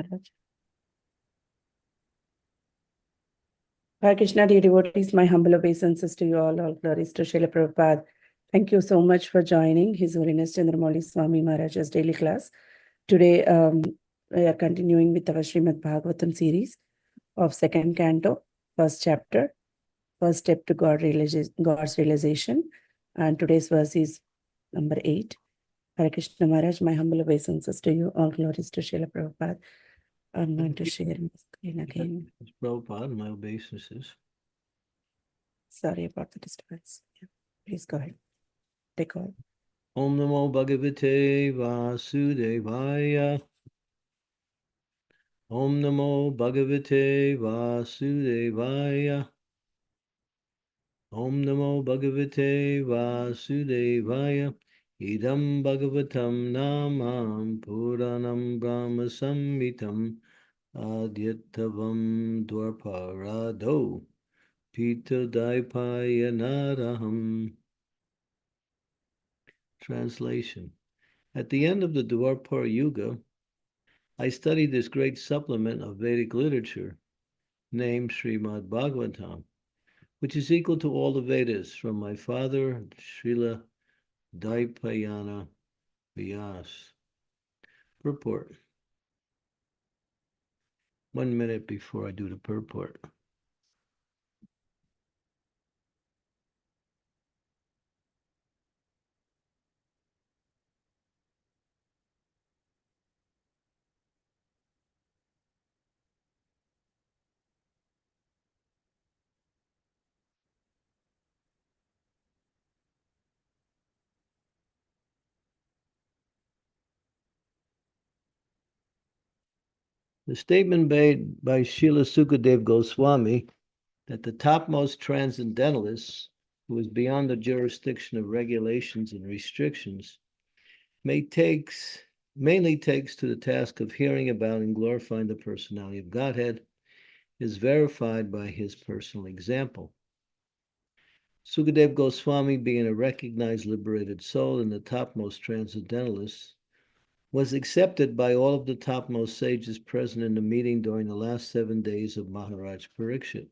Maharaj. Hare Krishna, dear devotees, my humble obeisances to you all glories to Srila Prabhupada. Thank you so much for joining His Holiness Candramauli Swami Maharaj's daily class. Today, we are continuing with our Srimad Bhagavatam series of second canto, first chapter, first step to God's realization. And today's verse is number 8. Hare Krishna Maharaj, my humble obeisances to you, all glories to Srila Prabhupada. I'm going to share my screen again. Prabhupada, my obeisances. Sorry about the disturbance. Yeah. Please go ahead. Take all. Om Namo Bhagavate Vasudevaya. Om Namo Bhagavate Vasudevaya. Om Namo Bhagavate Vasudevaya. Idam Bhagavatam Namam Puranam Brahma Samhitam Adhyatavam Dwarparado Pita Daipaya Naraham. Translation. At the end of the Dwapara Yuga, I studied this great supplement of Vedic literature named Srimad Bhagavatam, which is equal to all the Vedas from my father, Srila Daipayana Vyas. Purport. 1 minute before I do the purport. The statement made by Srila Sukadeva Goswami that the topmost transcendentalists, who is beyond the jurisdiction of regulations and restrictions, mainly takes to the task of hearing about and glorifying the personality of Godhead, is verified by his personal example. Sukadeva Goswami, being a recognized liberated soul and the topmost transcendentalist, was accepted by all of the topmost sages present in the meeting during the last 7 days of Maharaj Parikshit.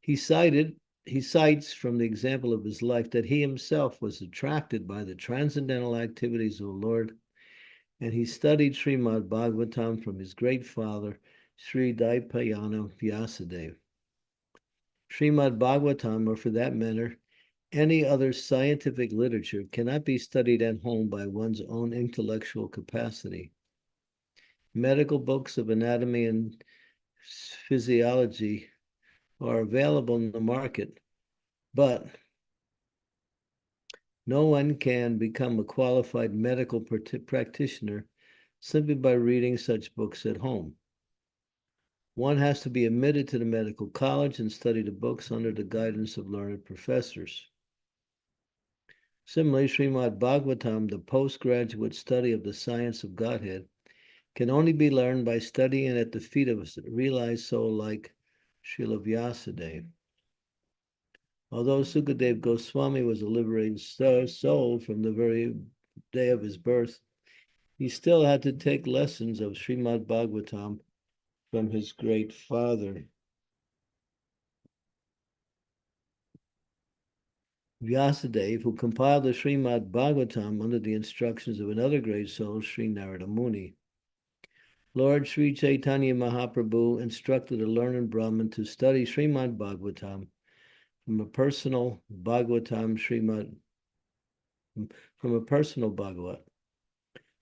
He cites from the example of his life that he himself was attracted by the transcendental activities of the Lord, and he studied Srimad Bhagavatam from his great father, Sri Daipayana Vyasadeva. Srimad Bhagavatam, or for that matter, any other scientific literature, cannot be studied at home by one's own intellectual capacity. Medical books of anatomy and physiology are available in the market, but no one can become a qualified medical practitioner simply by reading such books at home. One has to be admitted to the medical college and study the books under the guidance of learned professors. Similarly, Srimad Bhagavatam, the postgraduate study of the science of Godhead, can only be learned by studying at the feet of a realized soul like Srila Vyasadeva. Although Sukadeva Goswami was a liberated soul from the very day of his birth, he still had to take lessons of Srimad Bhagavatam from his great father. Vyasadeva, who compiled the Srimad Bhagavatam under the instructions of another great soul, Sri Narada Muni. Lord Sri Chaitanya Mahaprabhu instructed a learned Brahmin to study Srimad Bhagavatam from a personal Bhagavad.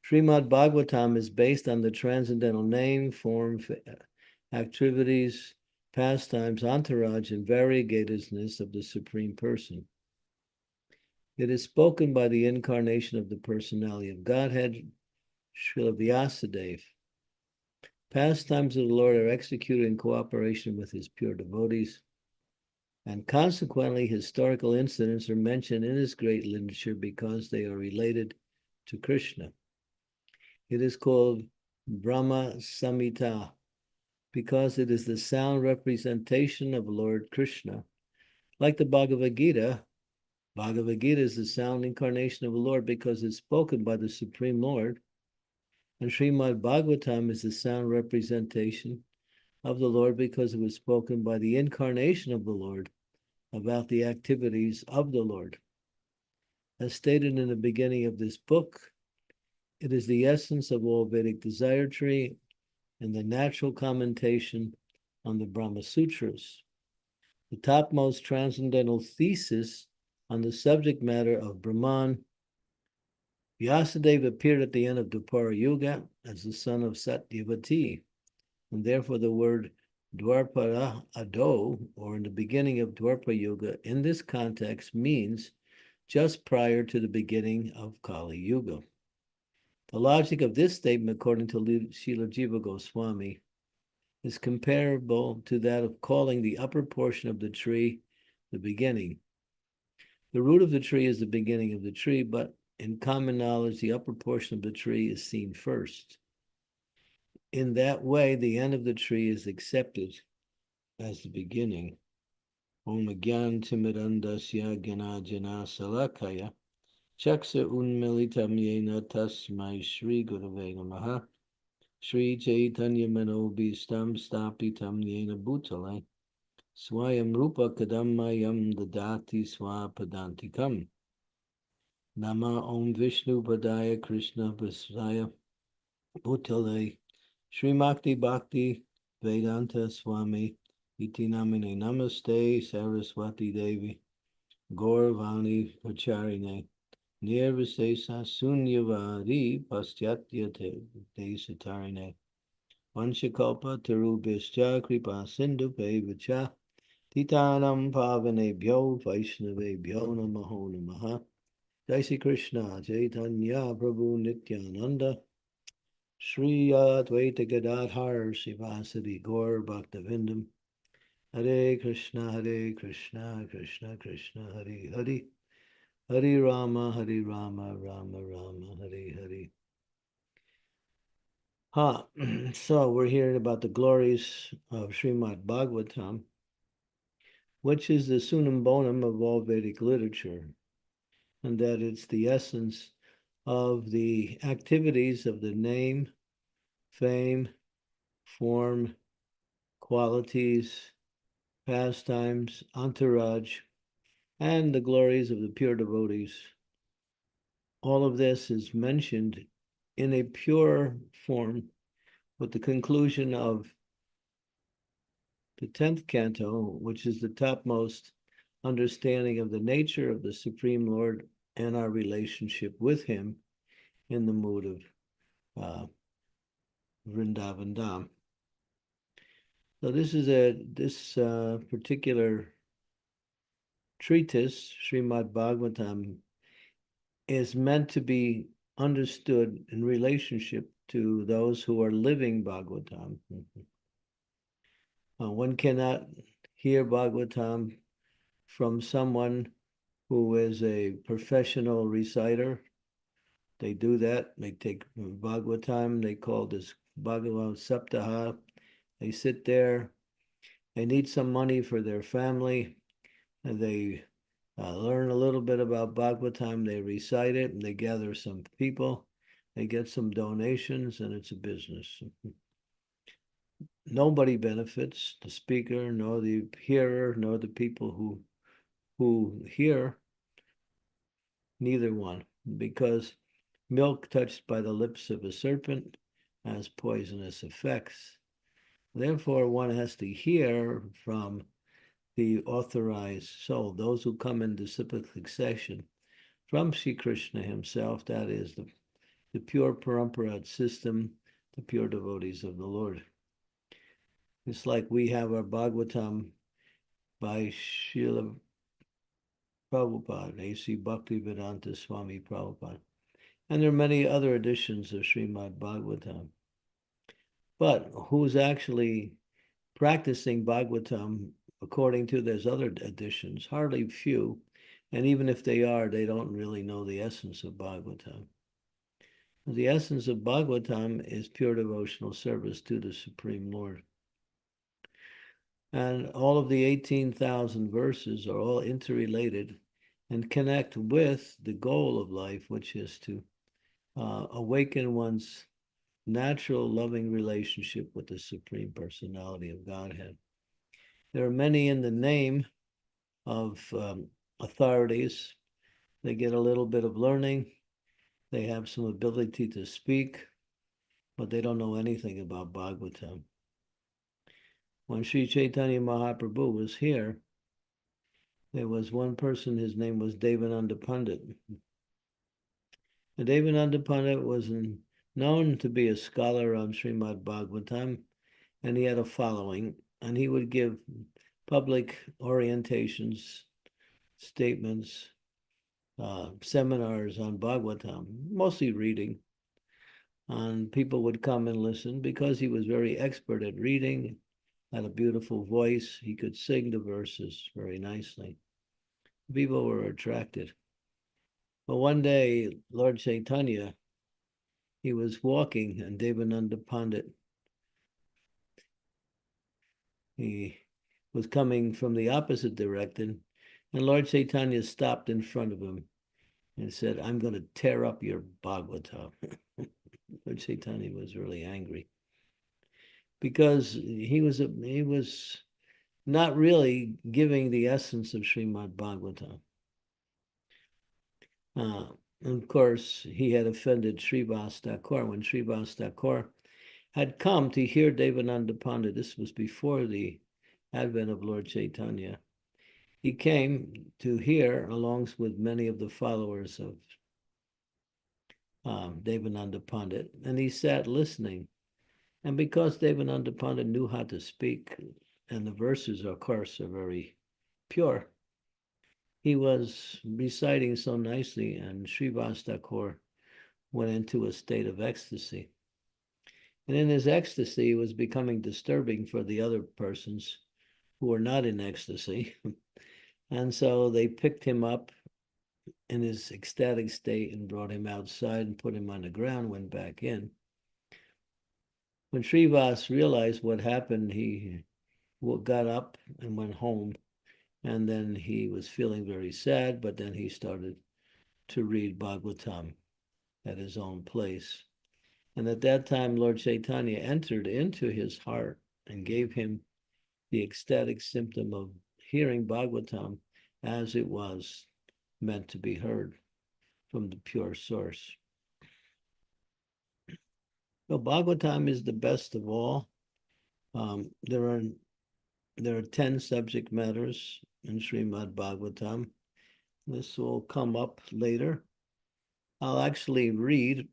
Srimad Bhagavatam is based on the transcendental name, form, activities, pastimes, entourage, and variegatedness of the Supreme Person. It is spoken by the incarnation of the personality of Godhead, Srila Vyasadeva. Pastimes of the Lord are executed in cooperation with his pure devotees, and consequently historical incidents are mentioned in his great literature because they are related to Krishna. It is called Brahma Samhita because it is the sound representation of Lord Krishna. Like the Bhagavad Gita is the sound incarnation of the Lord because it's spoken by the Supreme Lord, And Srimad Bhagavatam is the sound representation of the Lord because it was spoken by the incarnation of the Lord about the activities of the Lord. As stated in the beginning of this book, it is the essence of all Vedic desire tree and the natural commentation on the Brahma Sutras. The topmost transcendental thesis on the subject matter of Brahman. Vyasadeva appeared at the end of Dwapara Yuga as the son of Satyavati, and therefore the word Dwapara Ado, or in the beginning of Dwapara Yuga, in this context means just prior to the beginning of Kali Yuga. The logic of this statement, according to Srila Jiva Goswami, is comparable to that of calling the upper portion of the tree the beginning. The root of the tree is the beginning of the tree, but in common knowledge, the upper portion of the tree is seen first. In that way, the end of the tree is accepted as the beginning. Om Gyan Timirandasya Gyanajana Salakaya Chaksa Unmilitam Yena Tasmai Shri Gurave Namaha Shri Chaitanya Manobhistam Stapitam Yena Bhutale Swayam Rupa Kadammayam Dadati Swapadantikam Nama Om Vishnu Padaya Krishna Vasaya Bhutale Srimakti Bhakti Vedanta Swami Iti Namine Namaste Saraswati Devi Gauravani Pacharine Nirvisesa Sunyavari Pastyatya Desatarine Vanchakalpa Tarubhischa Kripa Sindhu Pevacha Titanam Pavanebhyo Vaishnavebhyo Namaho Namaha Jai Sri Krishna Chaitanya Prabhu Nityananda Shri Advaita Gadadhar Sivasadi Gaur Bhaktivinoda Hare Krishna Krishna Krishna Hare Hare Hare Rama Rama Rama Hare Hare. So we're hearing about the glories of Srimad Bhagavatam, which is the sunam bonum of all Vedic literature, and that it's the essence of the activities of the name, fame, form, qualities, pastimes, entourage, and the glories of the pure devotees. All of this is mentioned in a pure form with the conclusion of the 10th canto, which is the topmost understanding of the nature of the Supreme Lord and our relationship with him in the mood of Vrindavan Dham. So this particular treatise, Srimad Bhagavatam, is meant to be understood in relationship to those who are living Bhagavatam. One cannot hear Bhagavatam from someone who is a professional reciter. They do that. They take Bhagavatam. They call this Bhagavad Saptaha. They sit there. They need some money for their family. And they learn a little bit about Bhagavatam. They recite it, and they gather some people. They get some donations, and it's a business. Nobody benefits, the speaker, nor the hearer, nor the people who hear, neither one, because milk touched by the lips of a serpent has poisonous effects. Therefore, one has to hear from the authorized soul, those who come in disciplic succession from Sri Krishna himself, that is the pure Paramparat system, the pure devotees of the Lord. It's like we have our Bhagavatam by Srila Prabhupada, A.C. Bhaktivedanta Swami Prabhupada. And there are many other editions of Srimad Bhagavatam. But who's actually practicing Bhagavatam according to those other editions? Hardly few. And even if they are, they don't really know the essence of Bhagavatam. The essence of Bhagavatam is pure devotional service to the Supreme Lord. And all of the 18,000 verses are all interrelated and connect with the goal of life, which is to awaken one's natural, loving relationship with the Supreme Personality of Godhead. There are many in the name of authorities. They get a little bit of learning. They have some ability to speak, but they don't know anything about Bhagavatam. When Sri Chaitanya Mahaprabhu was here, there was one person, his name was Devananda Pandit. And Devananda Pandit was known to be a scholar on Srimad Bhagavatam, and he had a following, and he would give public orientations, statements, seminars on Bhagavatam, mostly reading. And people would come and listen because he was very expert at reading, had a beautiful voice. He could sing the verses very nicely. People were attracted. But one day, Lord Chaitanya, he was walking, and Devananda Pandit, he was coming from the opposite direction, and Lord Chaitanya stopped in front of him and said, "I'm going to tear up your Bhagavatam." Lord Chaitanya was really angry because he was not really giving the essence of Srimad Bhagavatam. And of course, he had offended Srivas Thakur. When Srivas Thakur had come to hear Devananda Pandit, this was before the advent of Lord Chaitanya, he came to hear along with many of the followers of Devananda Pandit, and he sat listening. And because Devananda Pandit knew how to speak, and the verses, of course, are very pure, he was reciting so nicely, and Srivas Thakur went into a state of ecstasy. And in his ecstasy, it was becoming disturbing for the other persons who were not in ecstasy. And so they picked him up in his ecstatic state and brought him outside and put him on the ground, went back in. When Srivas realized what happened, he got up and went home. And then he was feeling very sad, but then he started to read Bhagavatam at his own place. And at that time, Lord Chaitanya entered into his heart and gave him the ecstatic symptom of hearing Bhagavatam as it was meant to be heard from the pure source. So Bhagavatam is the best of all. There are 10 subject matters in Srimad Bhagavatam. This will come up later. I'll actually read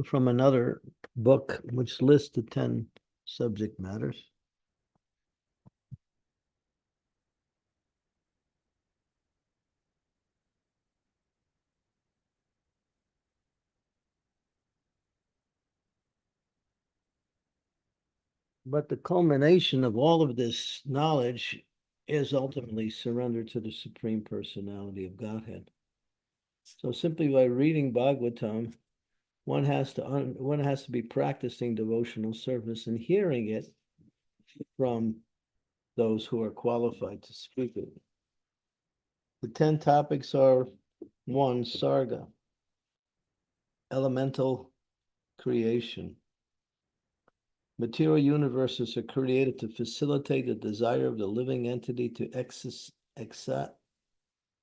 from another book which lists the 10 subject matters. But the culmination of all of this knowledge is ultimately surrender to the Supreme Personality of Godhead. So simply by reading Bhagavatam, one has to be practicing devotional service and hearing it from those who are qualified to speak it. The 10 topics are: 1, Sarga, elemental creation. Material universes are created to facilitate the desire of the living entity to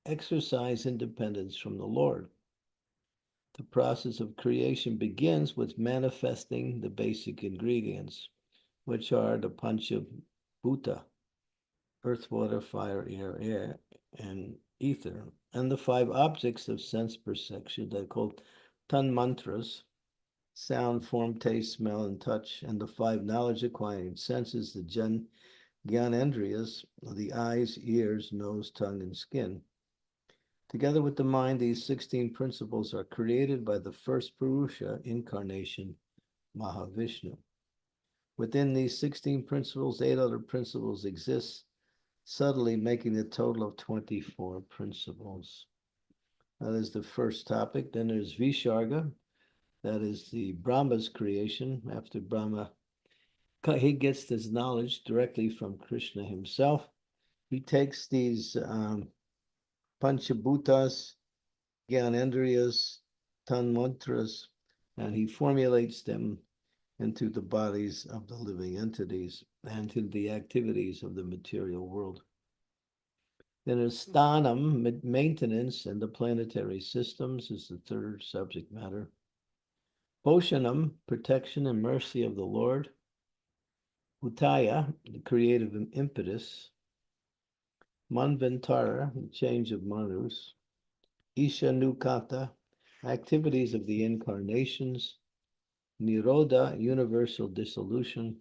exercise independence from the Lord. The process of creation begins with manifesting the basic ingredients, which are the Pancha Bhuta, earth, water, fire, air, and ether, and the 5 objects of sense perception that are called Tan Mantras: sound, form, taste, smell, and touch, and the 5 knowledge acquiring senses, the Gyanendriyas, the eyes, ears, nose, tongue, and skin. Together with the mind, these 16 principles are created by the first Purusha incarnation, Mahavishnu. Within these 16 principles, 8 other principles exist, subtly making a total of 24 principles. That is the first topic. Then there's Visharga. That is the Brahma's creation. After Brahma, he gets this knowledge directly from Krishna himself. He takes these Panchabhutas, Gyanendriyas, Tanmantras, and he formulates them into the bodies of the living entities and to the activities of the material world. Then Sthanam, maintenance and the planetary systems, is the third subject matter. Poshanam, protection and mercy of the Lord. Utaya, the creative impetus. Manvantara, the change of Manus. Ishanukata, activities of the incarnations. Nirodha, universal dissolution.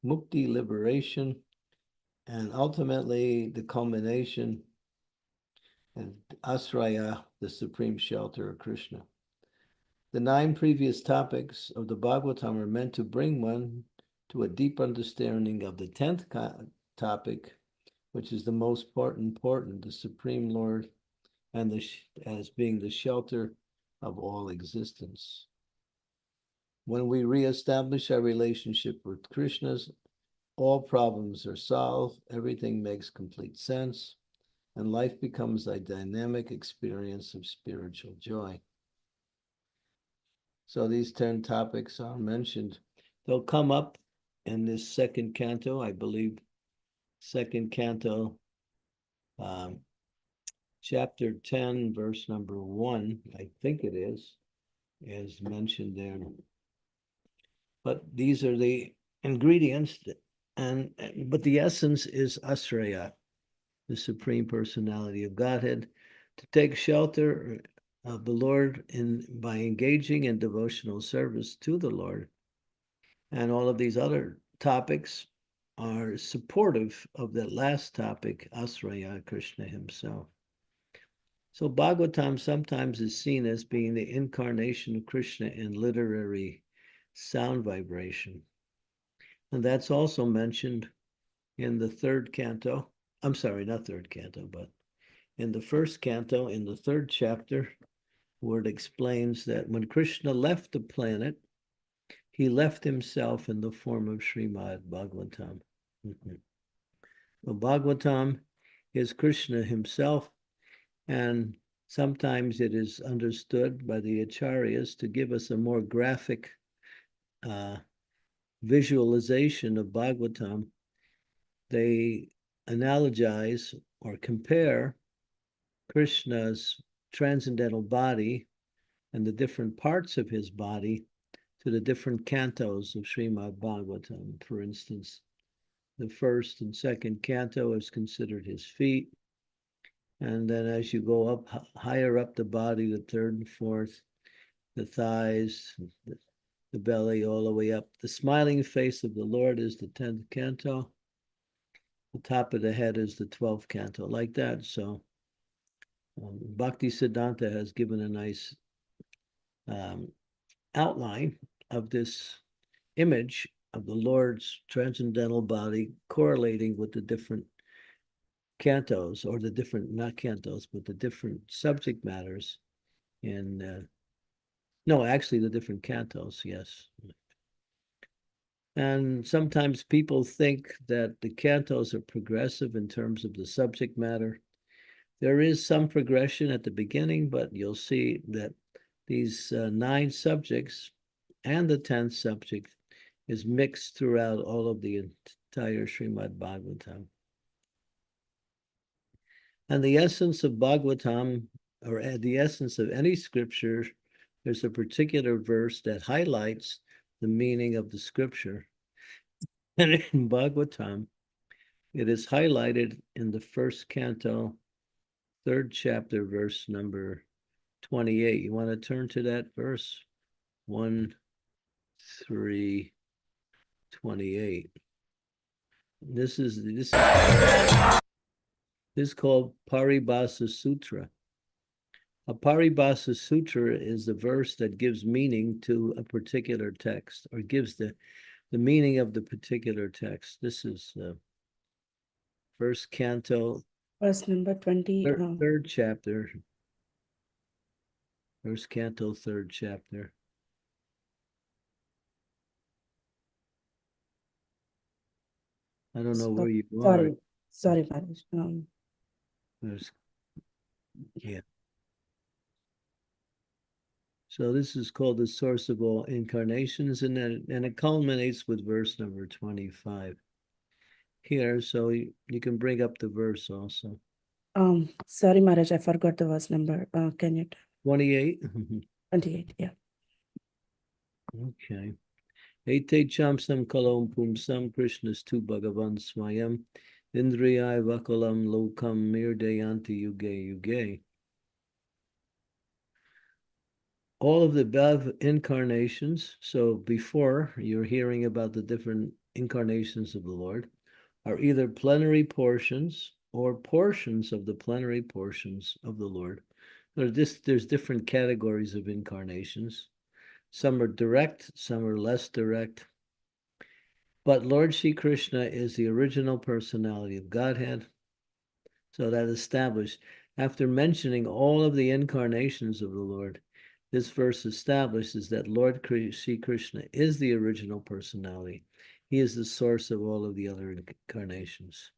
Mukti, liberation. And ultimately, the culmination, and Asraya, the supreme shelter of Krishna. The 9 previous topics of the Bhagavatam are meant to bring one to a deep understanding of the 10th topic, which is the most important, the Supreme Lord, and as being the shelter of all existence. When we reestablish our relationship with Krishna, all problems are solved, everything makes complete sense, and life becomes a dynamic experience of spiritual joy. So these 10 topics are mentioned. They'll come up in this second canto, I believe, second canto, chapter 10, verse number 1, I think it is mentioned there. But these are the ingredients, but the essence is Asraya, the Supreme Personality of Godhead, to take shelter of the Lord by engaging in devotional service to the Lord. And all of these other topics are supportive of that last topic, Asraya, Krishna himself. So Bhagavatam sometimes is seen as being the incarnation of Krishna in literary sound vibration. And that's also mentioned in the third canto. I'm sorry, not third canto, but in the first canto, in the third chapter, where it explains that when Krishna left the planet, he left himself in the form of Srimad Bhagavatam. So Bhagavatam is Krishna himself, and sometimes it is understood by the acharyas to give us a more graphic visualization of Bhagavatam. They analogize or compare Krishna's transcendental body and the different parts of his body to the different cantos of Srimad Bhagavatam. For instance, the first and second canto is considered his feet. And then as you go up higher up the body, the third and fourth, the thighs, the belly, all the way up. The smiling face of the Lord is the 10th canto. The top of the head is the 12th canto, like that. So Bhakti Siddhanta has given a nice outline of this image of the Lord's transcendental body correlating with the different cantos, or the different, not cantos, but the different subject matters in, no, actually the different cantos, yes. And sometimes people think that the cantos are progressive in terms of the subject matter. There is some progression at the beginning, but you'll see that these 9 subjects and the 10th subject is mixed throughout all of the entire Srimad Bhagavatam. And the essence of Bhagavatam, or the essence of any scripture, there's a particular verse that highlights the meaning of the scripture. And in Bhagavatam, it is highlighted in the first canto, 3rd chapter, verse number 28. You want to turn to that verse? 1, 3, 28. This is called Paribhasa Sutra. A Paribhasa Sutra is the verse that gives meaning to a particular text, or gives the meaning of the particular text. This is first canto, Verse number 20. third chapter. First canto, 3rd chapter. I don't know where you are. Sorry, Maharaj. Yeah. So this is called the source of all incarnations, and it culminates with verse number 25 here. So you can bring up the verse also. Sorry, Maharaj, I forgot the verse number. Can you? 28. 28, yeah. Okay. Ete chamsam kalom pumsam Krishnas tu Bhagavan Swayam Indriyai Vakalam Lokam Mirdayanti Yuge Yuge. All of the above incarnations, so before you're hearing about the different incarnations of the Lord, are either plenary portions or portions of the plenary portions of the Lord. There's different categories of incarnations. Some are direct, some are less direct. But Lord Sri Krishna is the original personality of Godhead. So that established, after mentioning all of the incarnations of the Lord, this verse establishes that Lord Sri Krishna is the original personality. He is the source of all of the other incarnations.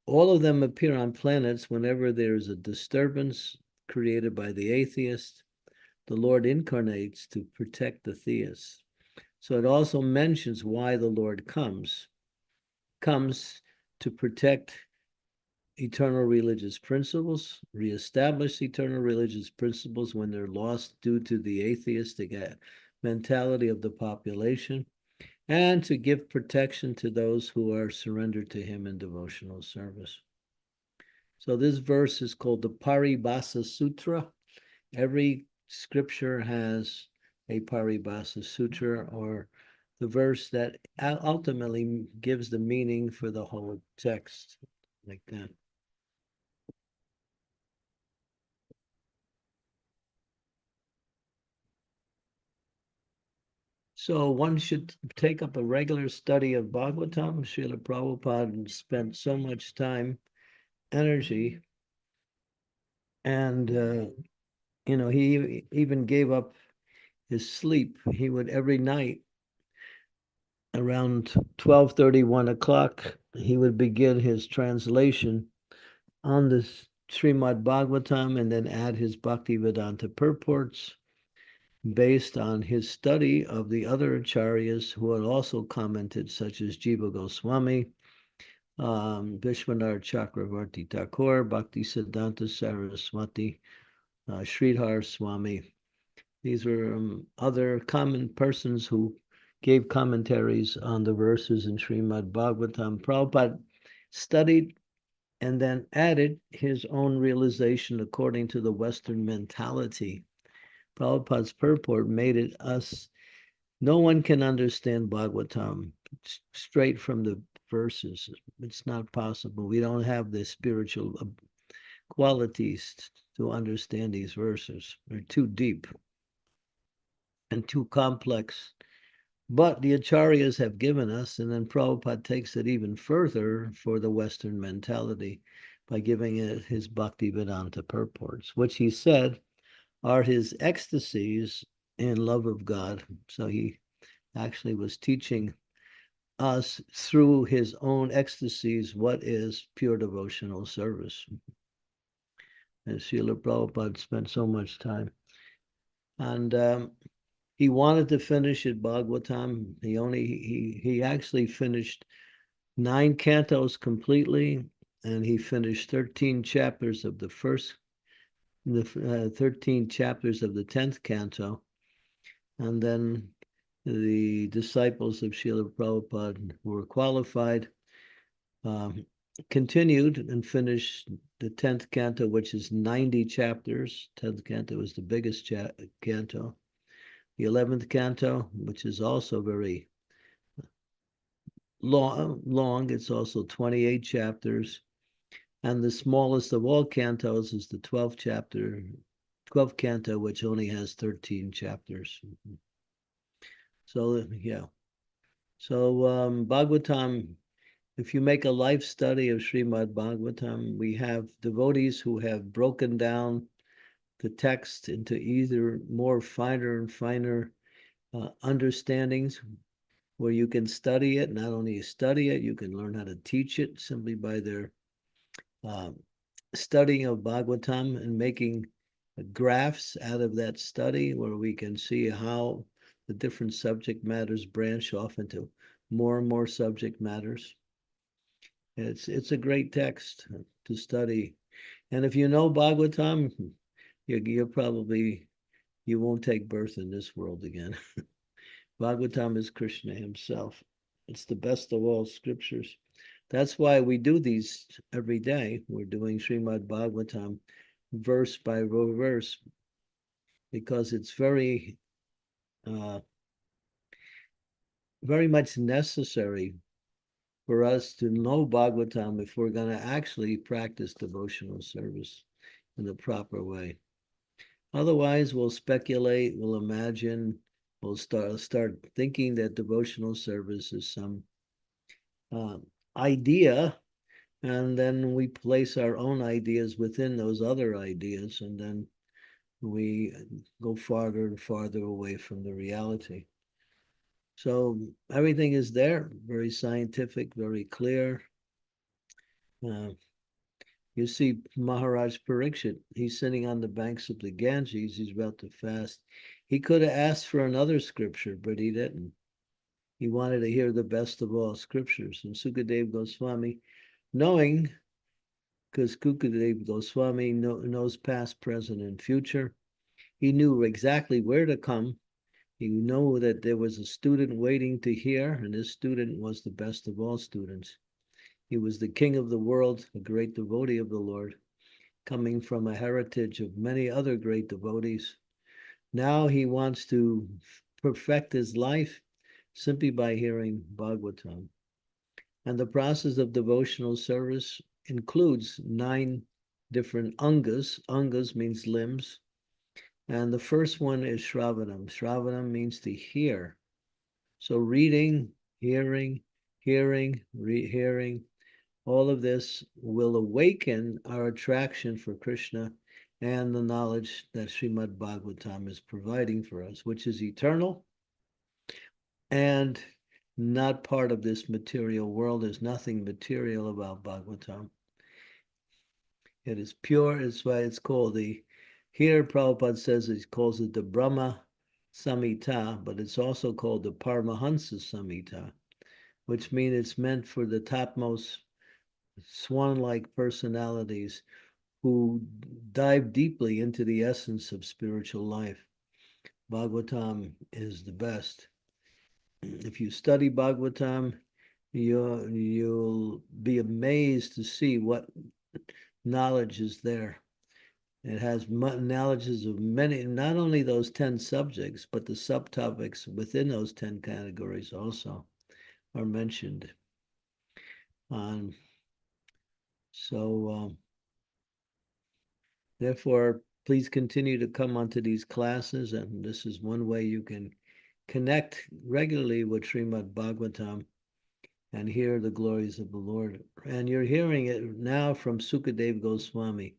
All of them appear on planets whenever there is a disturbance created by the atheist. The Lord incarnates to protect the theist. So it also mentions why the Lord comes to protect eternal religious principles, reestablish eternal religious principles when they're lost due to the atheistic mentality of the population, and to give protection to those who are surrendered to him in devotional service. So this verse is called the Paribhasa Sutra. Every scripture has a Paribhasa Sutra, or the verse that ultimately gives the meaning for the whole text, like that. So one should take up a regular study of Bhagavatam. Srila Prabhupada spent so much time, energy, and he even gave up his sleep. He would every night around 12:30, 1 o'clock, he would begin his translation on the Srimad Bhagavatam and then add his Bhaktivedanta purports based on his study of the other acharyas who had also commented, such as Jiva Goswami, Vishwanath Chakravarti Thakur, Bhaktisiddhanta Saraswati, Sridhar Swami. These were other common persons who gave commentaries on the verses in Srimad Bhagavatam. Prabhupada studied and then added his own realization according to the Western mentality. Prabhupada's purport made it us, no one can understand Bhagavatam straight from the verses. It's not possible. We don't have the spiritual qualities to understand these verses. They're too deep and too complex. But the acharyas have given us, and then Prabhupada takes it even further for the Western mentality by giving it his Bhaktivedanta purports, which he said are his ecstasies in love of God. So he actually was teaching us through his own ecstasies what is pure devotional service. And Srila Prabhupada spent so much time. And he wanted to finish at Bhagavatam. He actually finished 9 cantos completely, and he finished 13 chapters of the 13 chapters of the 10th canto. And then the disciples of Srila Prabhupada who were qualified continued and finished the 10th canto, which is 90 chapters. 10th canto is the biggest canto. The 11th canto, which is also very long, it's also 28 chapters. And the smallest of all cantos is the 12th canto, which only has 13 chapters. So, yeah. So, Bhagavatam, if you make a life study of Srimad Bhagavatam, we have devotees who have broken down the text into either more finer and finer understandings where you can study it. Not only study it, you can learn how to teach it simply by their studying of Bhagavatam and making graphs out of that study where we can see how the different subject matters branch off into more and more subject matters. It's a great text to study. And if you know Bhagavatam, you're probably, you won't take birth in this world again. Bhagavatam is Krishna himself. It's the best of all scriptures. That's why we do these every day. We're doing Srimad Bhagavatam verse by verse, because it's very much necessary for us to know Bhagavatam if we're going to actually practice devotional service in the proper way. Otherwise, we'll speculate, we'll imagine, we'll start thinking that devotional service is some idea, and then we place our own ideas within those other ideas, and then we go farther and farther away from the reality. So everything is there, very scientific, very clear. You see Maharaj Parikshit, he's sitting on the banks of the Ganges, he's about to fast. He could have asked for another scripture, but he didn't. He wanted to hear the best of all scriptures. And Sukadev Goswami, knowing, because Sukadev Goswami knows past, present, and future, he knew exactly where to come. He knew that there was a student waiting to hear, and this student was the best of all students. He was the king of the world, a great devotee of the Lord, coming from a heritage of many other great devotees. Now he wants to perfect his life simply by hearing Bhagavatam. And the process of devotional service includes 9 different angas. Angas means limbs. And the first one is Shravanam. Shravanam means to hear. So reading, hearing, hearing, hearing, all of this will awaken our attraction for Krishna and the knowledge that Srimad Bhagavatam is providing for us, which is eternal and not part of this material world. There's nothing material about Bhagavatam. It is pure. It's why it's called here Prabhupada says he calls it the Brahma Samhita, but it's also called the Paramahansa Samhita, which means it's meant for the topmost swan-like personalities who dive deeply into the essence of spiritual life. Bhagavatam is the best. If you study Bhagavatam, you'll be amazed to see what knowledge is there. It has knowledges of many, not only those 10 subjects, but the subtopics within those 10 categories also are mentioned. Therefore, please continue to come onto these classes, and this is one way you can connect regularly with Srimad Bhagavatam and hear the glories of the Lord. And you're hearing it now from Sukadev Goswami.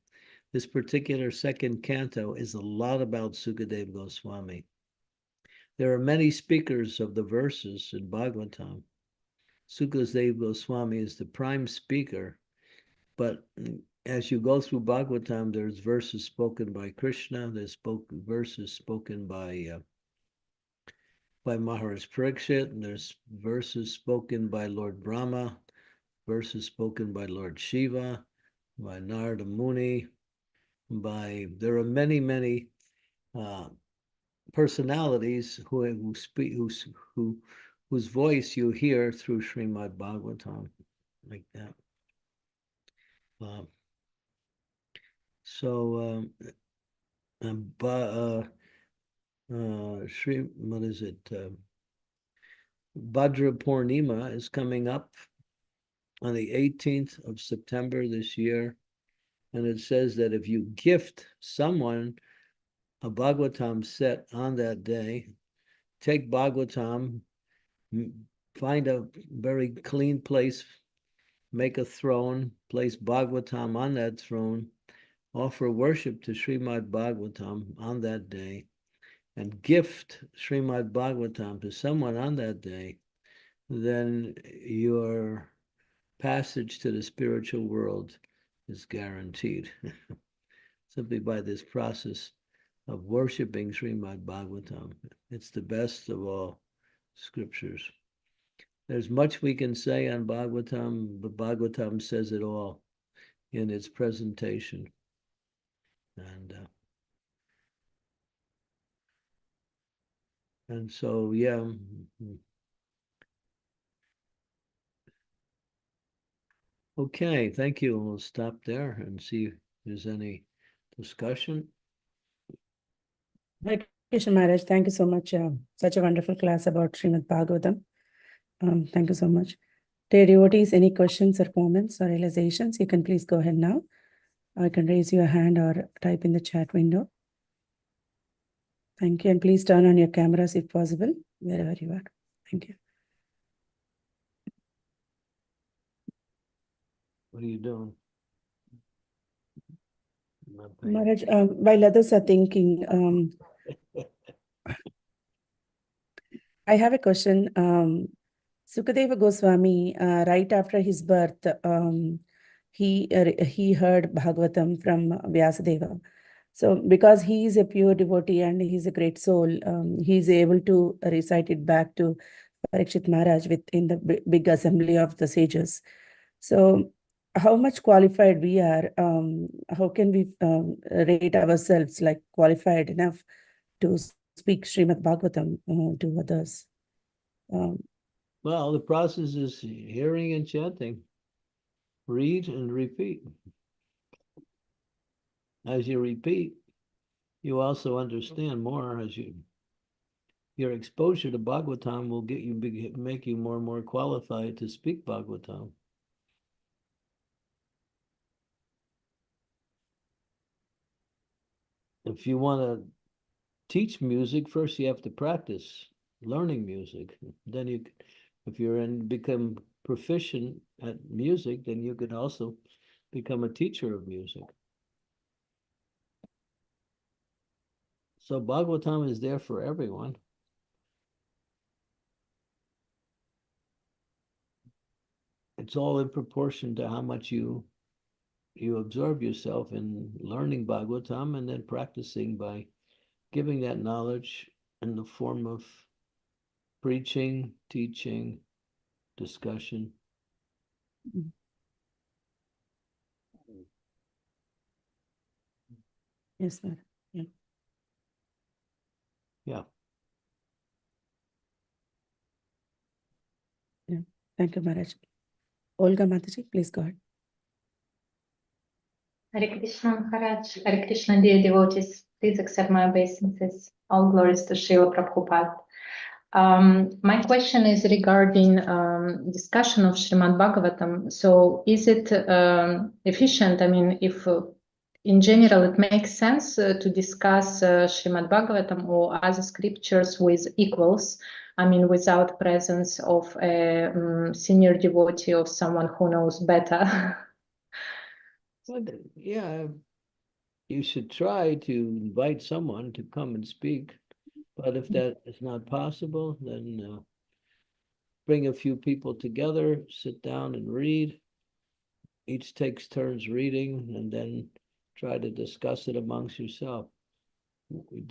This particular second canto is a lot about Sukadev Goswami. There are many speakers of the verses in Bhagavatam. Sukadev Goswami is the prime speaker, but as you go through Bhagavatam, there's verses spoken by Krishna, there's verses spoken by Maharaj Parikshit, and there's verses spoken by Lord Brahma, verses spoken by Lord Shiva, by Narada Muni, there are many, many personalities who speak, whose voice you hear through Srimad Bhagavatam, like that. What is it? Bhadra Purnima is coming up on the 18th of September this year. And it says that if you gift someone a Bhagavatam set on that day, take Bhagavatam, find a very clean place, make a throne, place Bhagavatam on that throne, offer worship to Srimad Bhagavatam on that day, and gift Srimad Bhagavatam to someone on that day, then your passage to the spiritual world is guaranteed. It's simply by this process of worshiping Srimad Bhagavatam. It's the best of all scriptures. There's much we can say on Bhagavatam, but Bhagavatam says it all in its presentation. And so, yeah. Okay, thank you. We'll stop there and see if there's any discussion. Hare Krishna Maharaj, thank you so much. Such a wonderful class about Srimad Bhagavatam. Thank you so much. Dear devotees, any questions or comments or realizations, you can please go ahead now. I can raise your hand or type in the chat window. Thank you. And please turn on your cameras if possible, wherever you are. Thank you. What are you doing? Maharaj, while others are thinking, I have a question. Sukadeva Goswami, right after his birth, he heard Bhagavatam from Vyasadeva. So because he is a pure devotee and he's a great soul, he is able to recite it back to Parikshit Maharaj in the big assembly of the sages. So how much qualified we are? How can we rate ourselves like qualified enough to speak Srimad Bhagavatam to others? Well, the process is hearing and chanting. Read and repeat. As you repeat, you also understand more. Your exposure to Bhagavatam will make you more and more qualified to speak Bhagavatam. If you want to teach music, first you have to practice learning music. Then if become proficient at music, then you could also become a teacher of music. So Bhagavatam is there for everyone. It's all in proportion to how much you absorb yourself in learning Bhagavatam and then practicing by giving that knowledge in the form of preaching, teaching, discussion. Yes, sir. Yeah. Yeah. Yeah. Thank you, Maharaj. Olga Mataji, please go ahead. Hare Krishna Maharaj, Hare Krishna, dear devotees, please accept my obeisances. All glories to Srila Prabhupada. My question is regarding discussion of Srimad Bhagavatam. So is it efficient? I mean, if in general it makes sense to discuss Srimad Bhagavatam or other scriptures with equals, I mean, without presence of a senior devotee or someone who knows better? Well, yeah, you should try to invite someone to come and speak. But if that is not possible, then bring a few people together, sit down and read. Each takes turns reading, and then try to discuss it amongst yourself. We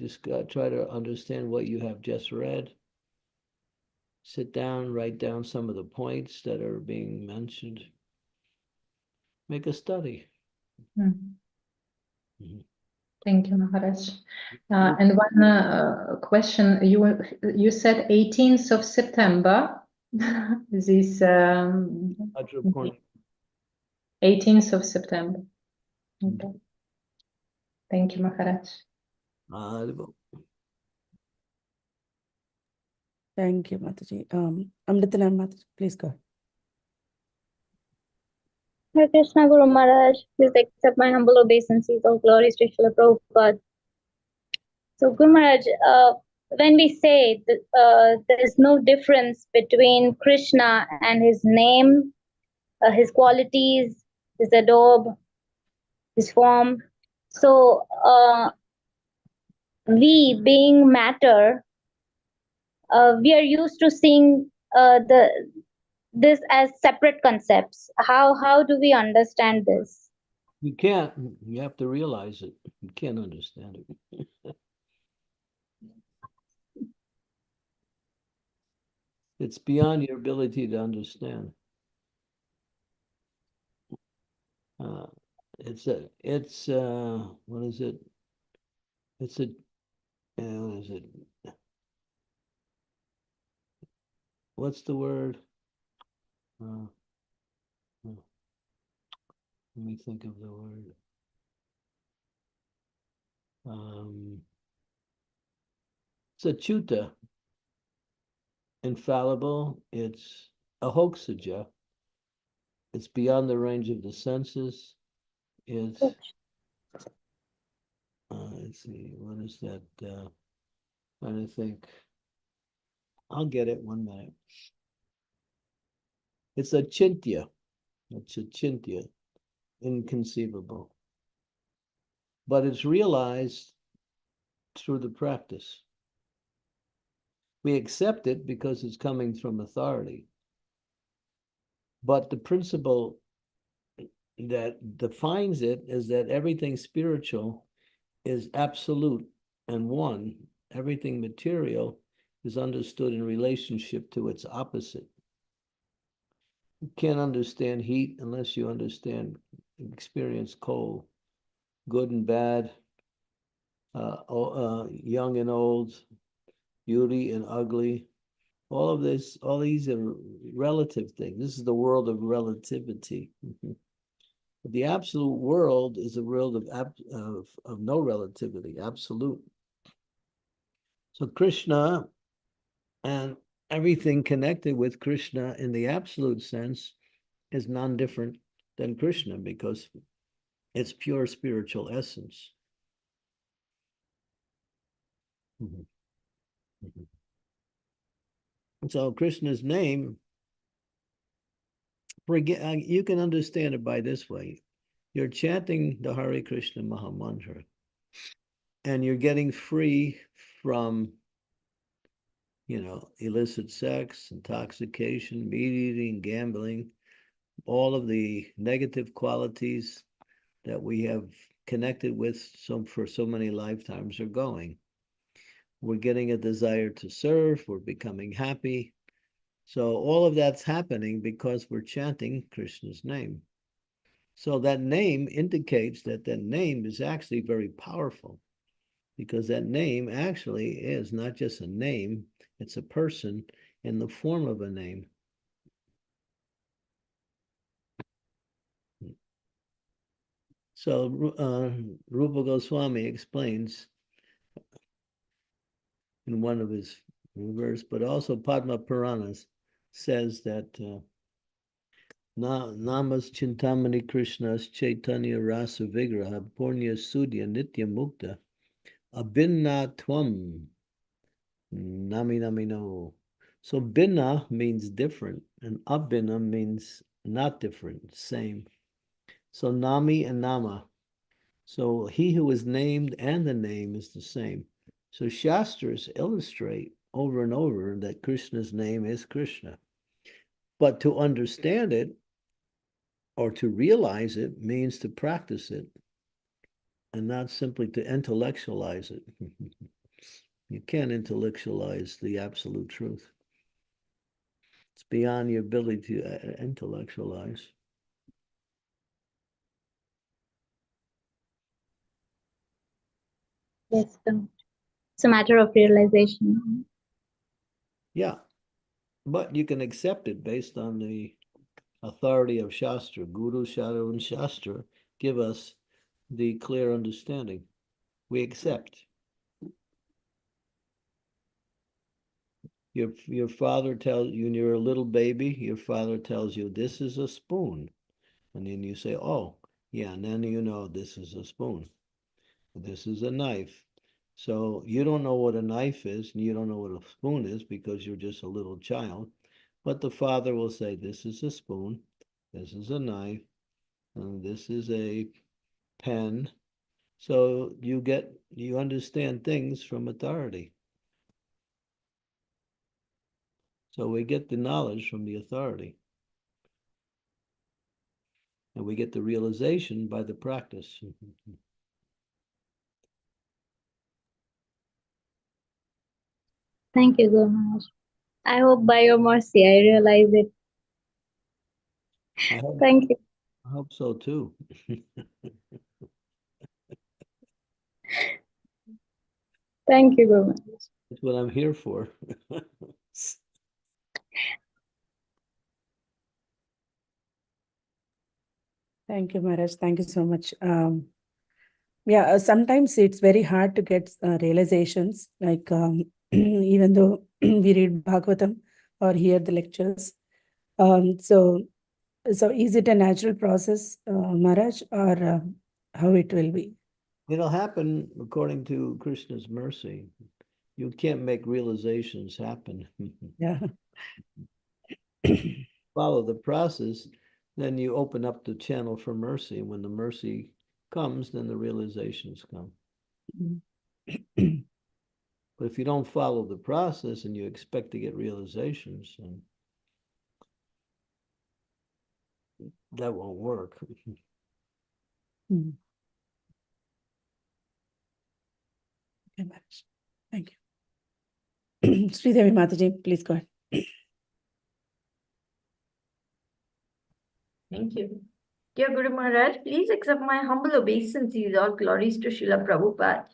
try to understand what you have just read. Sit down, write down some of the points that are being mentioned. Make a study. Thank you, Maharaj. And one question, you said 18th of September, this 18th of September. Okay. Thank you, Maharaj. Thank you, Mataji. Amritalam Mataji, please go ahead. Hare Krishna Guru Maharaj, please accept my humble obeisances. All glories to Srila Prabhupada. So Guru Maharaj, when we say that there's no difference between Krishna and his name, his qualities, his adobe, his form, so we being matter, we are used to seeing this as separate concepts. How do we understand this? You can't, you have to realize it. You can't understand it. It's beyond your ability to understand. What is it? It's a, what is it? What's the word? Let me think of the word. It's a chuta, infallible. It's a hoaxaja. It's beyond the range of the senses. It's, let's see, what is that? Trying to think. I'll get it 1 minute. It's a chintya. It's a chintya, inconceivable. But it's realized through the practice. We accept it because it's coming from authority. But the principle that defines it is that everything spiritual is absolute and one. Everything material is understood in relationship to its opposite. You can't understand heat unless you understand, experience cold, good and bad, young and old, beauty and ugly. All of this, all these are relative things. This is the world of relativity. But the absolute world is a world of no relativity, absolute. So Krishna and everything connected with Krishna in the absolute sense is non-different than Krishna because it's pure spiritual essence. So Krishna's name, you can understand it by this way. You're chanting the Hare Krishna Maha Mantra and you're getting free from, illicit sex, intoxication, meat eating, gambling, all of the negative qualities that we have connected with for so many lifetimes are going. We're getting a desire to serve, we're becoming happy. So all of that's happening because we're chanting Krishna's name. So that name indicates that name is actually very powerful because that name actually is not just a name, it's a person in the form of a name. So Rupa Goswami explains in one of his verse, but also Padma Puranas says that Namas Chintamani Krishnas Chaitanya Rasa Vigraha Purnya Sudya Nitya Mukta Abhinna Tvam Nami Namino. So Binna means different, and Abhinna means not different, same. So Nami and Nama. So he who is named and the name is the same. So Shastras illustrate over and over that Krishna's name is Krishna. But to understand it or to realize it means to practice it and not simply to intellectualize it. You can't intellectualize the absolute truth. It's beyond your ability to intellectualize. Yes, it's a matter of realization. Yeah, but you can accept it based on the authority of Shastra. Guru, Shastra, and Shastra give us the clear understanding. We accept. Your father tells you, when you're a little baby, your father tells you, this is a spoon. And then you say, oh, yeah, and then you know this is a spoon. This is a knife. So you don't know what a knife is, and you don't know what a spoon is because you're just a little child. But the father will say, this is a spoon, this is a knife, and this is a pen. So you understand things from authority. So we get the knowledge from the authority. And we get the realization by the practice. Thank you, Guru Maharaj. I hope by your mercy I realize it. Thank you. I hope so too. Thank you, Guru Maharaj. That's what I'm here for. Thank you, Maharaj. Thank you so much. Yeah, sometimes it's very hard to get realizations, like even though we read Bhagavatam or hear the lectures. So is it a natural process, Maharaj, or how it will be? It'll happen according to Krishna's mercy. You can't make realizations happen. Yeah. Follow the process, then you open up the channel for mercy. When the mercy comes, then the realizations come. But if you don't follow the process and you expect to get realizations, then that won't work. Okay, Maharaj. Thank you. Sridevi Mataji, please go ahead. Thank you. Dear Guru Maharaj, please accept my humble obeisances. All glories to Srila Prabhupada.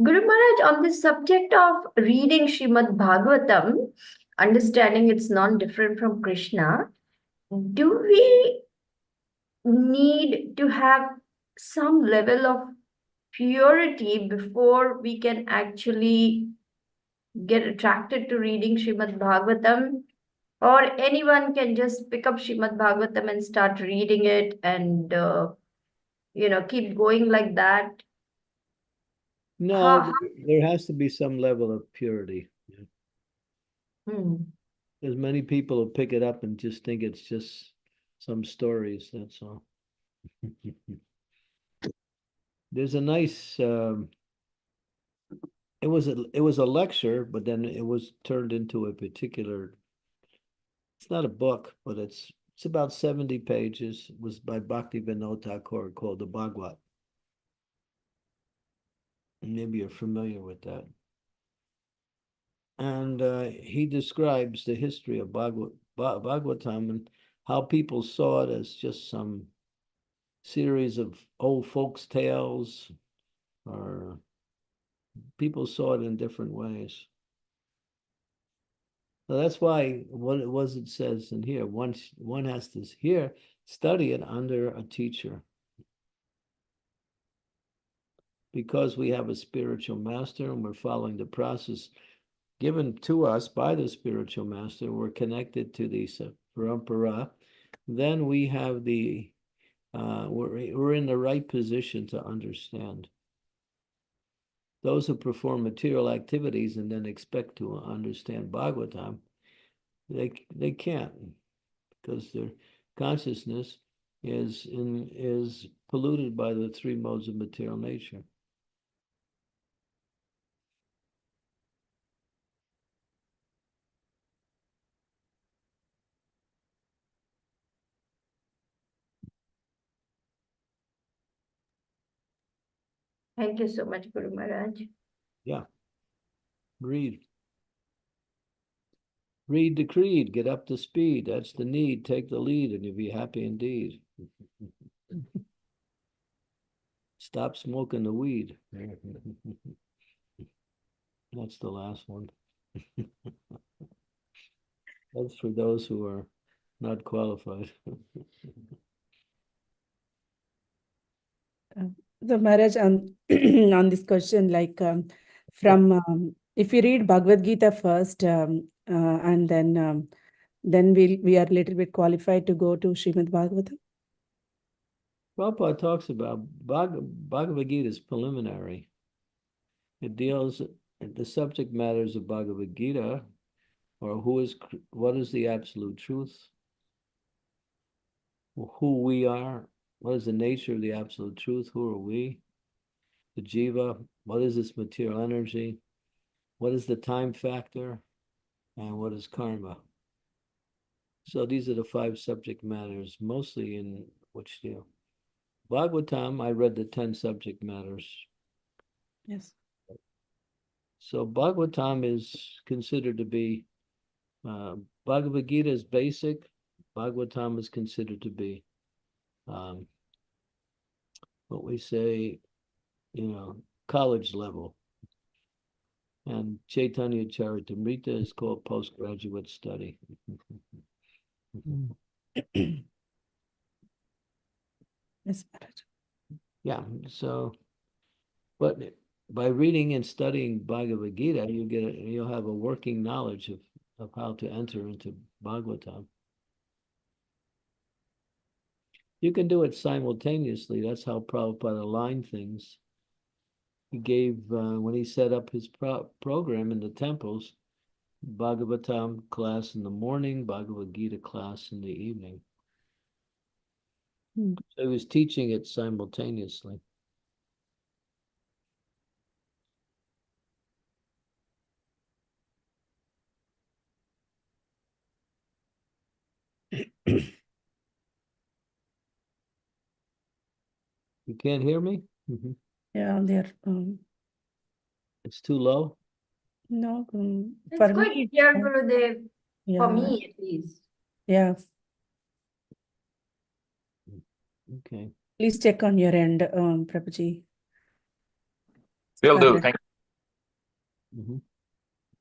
Guru Maharaj, on the subject of reading Srimad Bhagavatam, understanding it's non-different from Krishna, do we need to have some level of purity before we can actually get attracted to reading Srimad Bhagavatam? Or anyone can just pick up Srimad Bhagavatam and start reading it and, keep going like that? No, there has to be some level of purity. Hmm. Because many people will pick it up and just think it's just some stories, that's all. There's a nice it was a lecture, but then it was turned into a particular, it's not a book, but it's about 70 pages. It was by Bhakti Vinod Thakur, called the Bhagavad. Maybe you're familiar with that. And he describes the history of Bhagavatam and how people saw it as just some series of old folks' tales, or people saw it in different ways. So that's why it says in here, one has to study it under a teacher. Because we have a spiritual master and we're following the process given to us by the spiritual master, we're connected to the parampara, then we have we're in the right position to understand. Those who perform material activities and then expect to understand Bhagavatam, they can't, because their consciousness is polluted by the three modes of material nature. Thank you so much, Guru Maharaj. Yeah. Read the creed, get up to speed. That's the need. Take the lead and you'll be happy indeed. Stop smoking the weed. That's the last one. That's for those who are not qualified. The Maharaj, on on this question, like if you read Bhagavad Gita first, and then we are a little bit qualified to go to Srimad Bhagavatam. Prabhupada talks about Bhagavad Gita is preliminary. It deals, the subject matters of Bhagavad Gita, or what is the absolute truth, who we are, what is the nature of the absolute truth, who are we, the jiva, what is this material energy, what is the time factor, and what is karma. So these are the 5 subject matters, mostly in which deal? Bhagavatam, I read the 10 subject matters. Yes. So Bhagavatam is considered to be, Bhagavad Gita is basic. Bhagavatam is considered to be what we say, college level. And Chaitanya Charitamrita is called postgraduate study. Yes, Maharaj. Yeah, so, but by reading and studying Bhagavad Gita, you'll have a working knowledge of how to enter into Bhagavatam. You can do it simultaneously. That's how Prabhupada aligned things. He gave, when he set up his program in the temples, Bhagavatam class in the morning, Bhagavad Gita class in the evening. Hmm. So he was teaching it simultaneously. You can't hear me? Yeah, they're It's too low? no, It's for quite me, clear, Gurudev, for yeah, me at least. yeah. Okay. Please check on your end, Prabhuji. Will do. Scarlett, Mhm.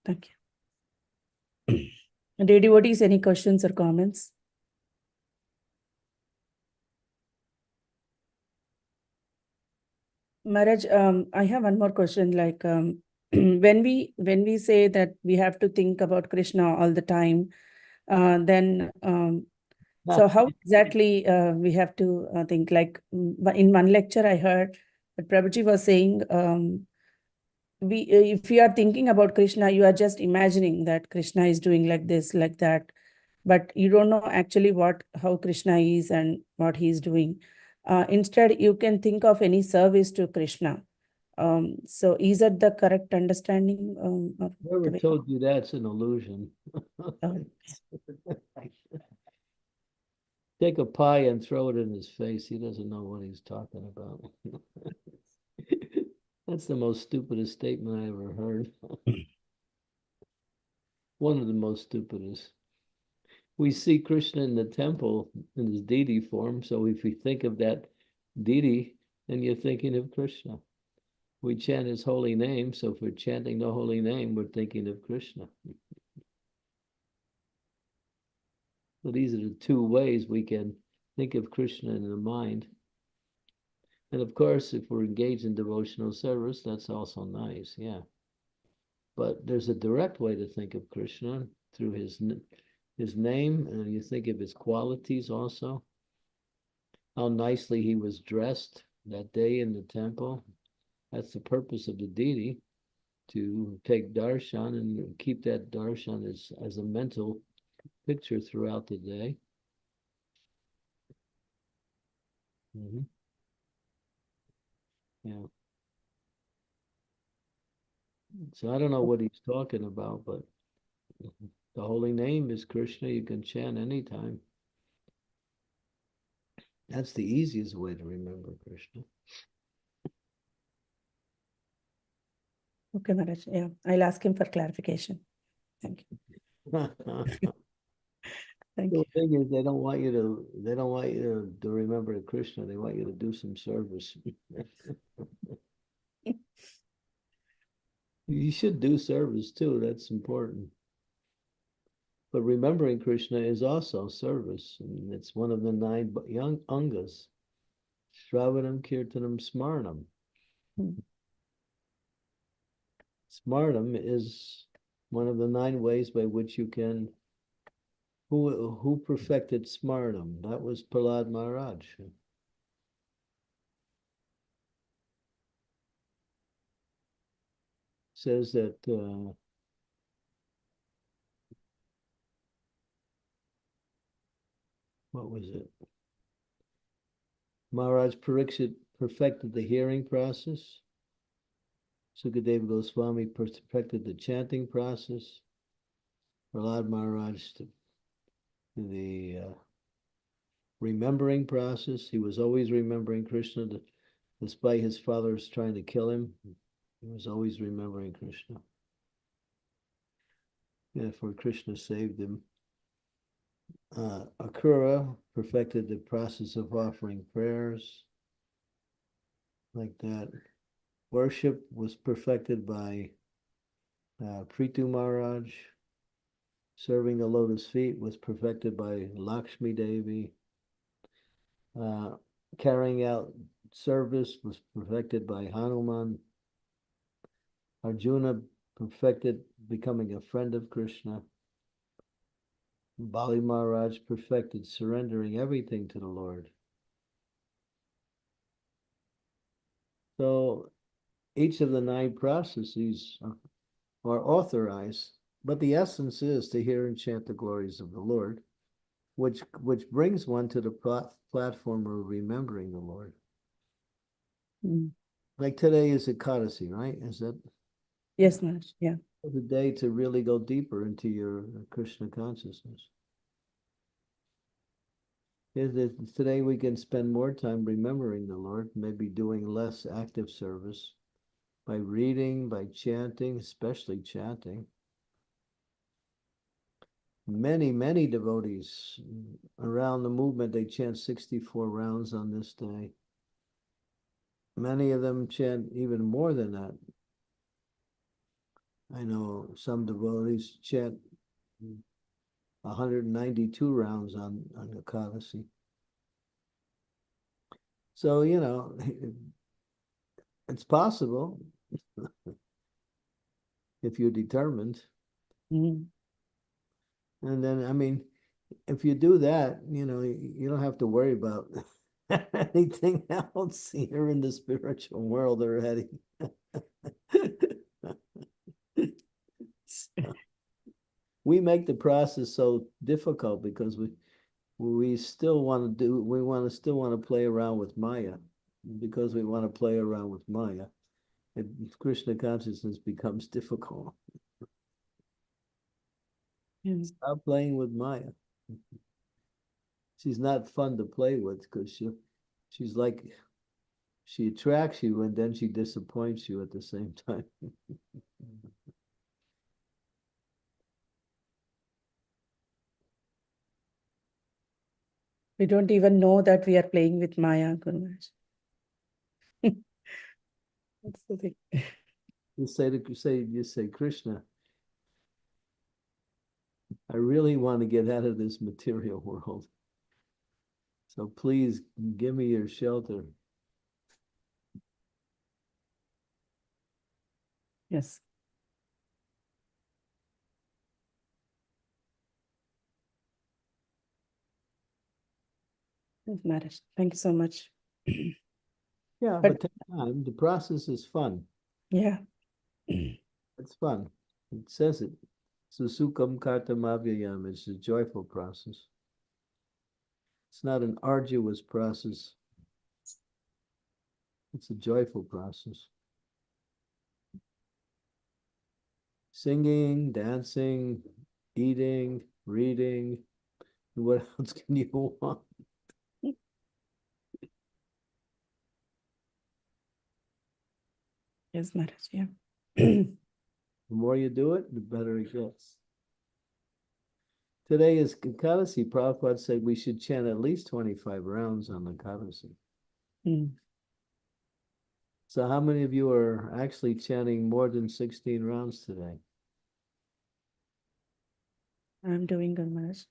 thank you. Dear devotees, any questions or comments? Maharaj, I have one more question. Like, when we say that we have to think about Krishna all the time, then so how exactly we have to think? Like in one lecture, I heard that Prabhuji was saying, if you are thinking about Krishna, you are just imagining that Krishna is doing like this, like that, but you don't know actually how Krishna is and what he is doing. Instead, you can think of any service to Krishna. So is that the correct understanding? Of the Whoever way? told you that's an illusion. Take a pie and throw it in his face. He doesn't know what he's talking about. That's the most stupidest statement I ever heard. One of the most stupidest. We see Krishna in the temple in his deity form. So if we think of that deity, then you're thinking of Krishna. We chant his holy name. So if we're chanting the holy name, we're thinking of Krishna. So these are the two ways we can think of Krishna in the mind. And of course, if we're engaged in devotional service, that's also nice, yeah. But there's a direct way to think of Krishna through his name, and you think of his qualities also. How nicely he was dressed that day in the temple. That's the purpose of the deity, to take darshan and keep that darshan as a mental picture throughout the day. Yeah. So I don't know what he's talking about, but the holy name is Krishna. You can chant anytime. That's the easiest way to remember Krishna. Okay, Maharaj. Yeah, I'll ask him for clarification. Thank you. Thank The you. thing is, they don't want you to remember Krishna. They want you to do some service. You should do service too. That's important. But remembering Krishna is also service. And it's one of the 9 young angas. Shravanam, Kirtanam, Smarnam. Smarnam is one of the 9 ways by which you can. Who perfected Smarnam? That was Prahlad Maharaj. Says that what was it? Maharaj Pariksit perfected the hearing process. Sukadeva Goswami perfected the chanting process. Prahlad Maharaj the remembering process. He was always remembering Krishna, despite his father's trying to kill him. He was always remembering Krishna. Therefore, Krishna saved him. Akura perfected the process of offering prayers, like that. Worship was perfected by Prithu Maharaj. Serving the lotus feet was perfected by Lakshmi Devi. Carrying out service was perfected by Hanuman. Arjuna perfected becoming a friend of Krishna. Bali Maharaj perfected surrendering everything to the Lord. So each of the 9 processes are authorized, but the essence is to hear and chant the glories of the Lord, which brings one to the platform of remembering the Lord. Like today is Ekadasi, right? Is that? Yes, Maharaj. Yeah. The day to really go deeper into your Krishna consciousness. Today we can spend more time remembering the Lord, maybe doing less active service by reading, by chanting, especially chanting. Many devotees around the movement, they chant 64 rounds on this day. Many of them chant even more than that. I know some devotees chant 192 rounds on Ekadasi. So, it's possible if you're determined. And then, if you do that, you don't have to worry about anything else here in the spiritual world already. So, we make the process so difficult because we still want to play around with Maya. Because we want to play around with Maya, Krishna consciousness becomes difficult. Stop playing with Maya. She's not fun to play with because she's like, she attracts you and then she disappoints you at the same time. We don't even know that we are playing with Maya, Guru Maharaj. That's the thing. You say, Krishna, I really want to get out of this material world. So please give me your shelter. Yes. Yes, Maharaj. Thank you so much. Yeah, but take time. The process is fun. Yeah. It's fun. It says it. Susukam kartamavyayam. It's a joyful process. It's not an arduous process. It's a joyful process. Singing, dancing, eating, reading. What else can you want? Yes, Maharaj. Yeah. The more you do it, the better it gets. Today is Ekadasi. Prabhupada said we should chant at least 25 rounds on the Ekadasi. So how many of you are actually chanting more than 16 rounds today? I'm doing Guru Maharaj.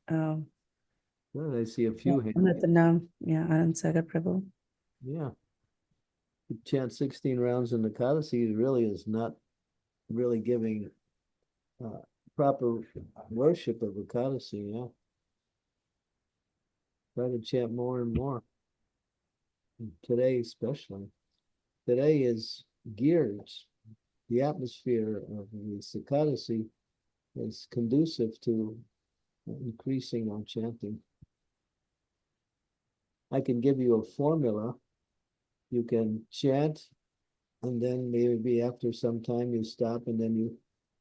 Good. I see a few hands. Anand Sagar Prabhu. Yeah. To chant 16 rounds in the Ekadasi really is not really giving proper worship of Ekadasi. Yeah. Try to chant more and more. And today especially. Today is geared. The atmosphere of the Ekadasi is conducive to increasing our chanting. I can give you a formula. You can chant, and then maybe after some time you stop, and then you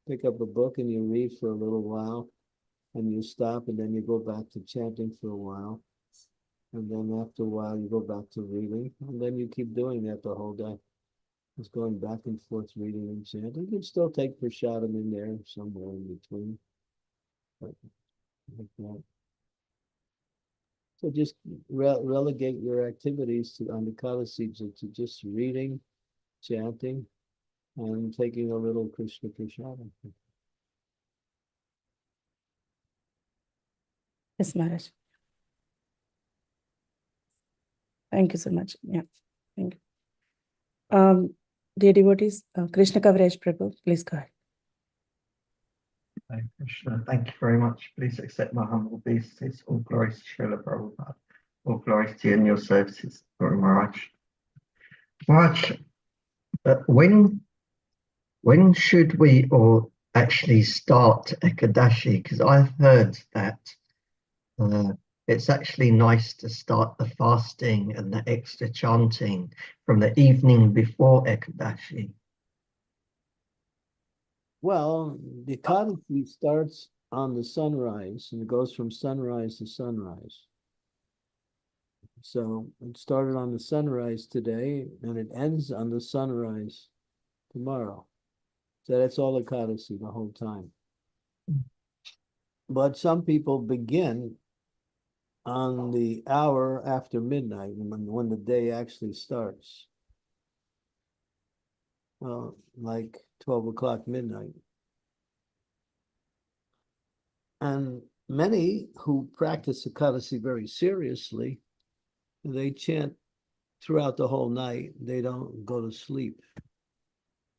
pick up a book and you read for a little while, and you stop, and then you go back to chanting for a while. And then after a while, you go back to reading, and then you keep doing that the whole day. Just going back and forth reading and chanting. You can still take prasadam in there somewhere in between. But like that. So just relegate your activities to on the Kadasi to just reading, chanting, and taking a little Krishna prasadam. Yes, Maharaj. Thank you so much. Yeah, thank you. Dear devotees, Krishna Kaviraj Prabhu, please go ahead. Hare Krishna, thank you very much. Please accept my humble obeisances. All glories to Srila Prabhupada. All glories to you and your services, Guru Maharaj. Maharaj, when should we or actually start Ekadashi? Because I've heard that it's actually nice to start the fasting and the extra chanting from the evening before Ekadashi. Well, the Kadasi starts on the sunrise, and it goes from sunrise to sunrise. So it started on the sunrise today, and it ends on the sunrise tomorrow. So that's all Ekadasi the whole time. But some people begin on the hour after midnight, when the day actually starts. Well, like 12 o'clock midnight. And many who practice Ekadasi very seriously, they chant throughout the whole night. They don't go to sleep.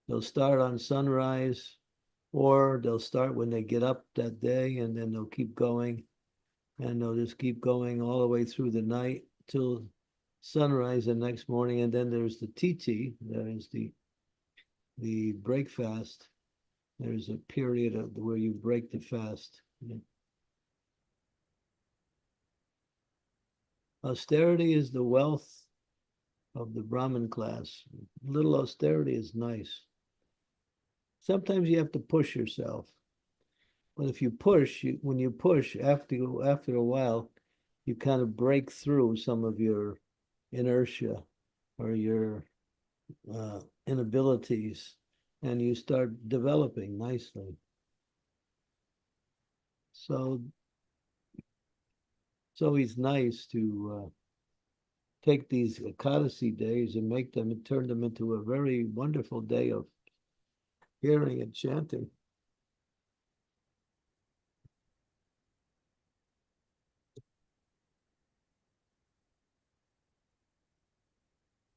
They'll start on sunrise, or they'll start when they get up that day, and then they'll keep going, and they'll just keep going all the way through the night till sunrise the next morning. And then there's the titi, that is the break fast. There's a period where you break the fast. Austerity is the wealth of the Brahmin class. Little austerity is nice. Sometimes you have to push yourself. But if you push, when you push, after a while, you kind of break through some of your inertia or your inabilities, and you start developing nicely. So it's always nice to take these Ekadasi days and turn them into a very wonderful day of hearing and chanting.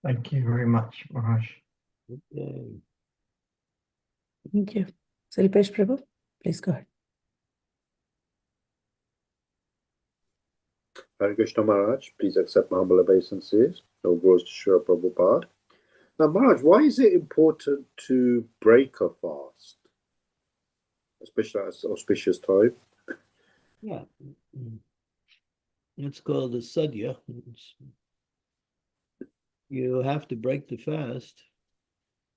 Thank you very much, Maharaj. Okay. Thank you. Silpesh Prabhu, please go ahead. Hare Krishna Maharaj, please accept my humble obeisances. No glories to Srila Prabhupada. Now, Maharaj, why is it important to break a fast, especially at an auspicious time? Yeah. It's called the sadhya. You have to break the fast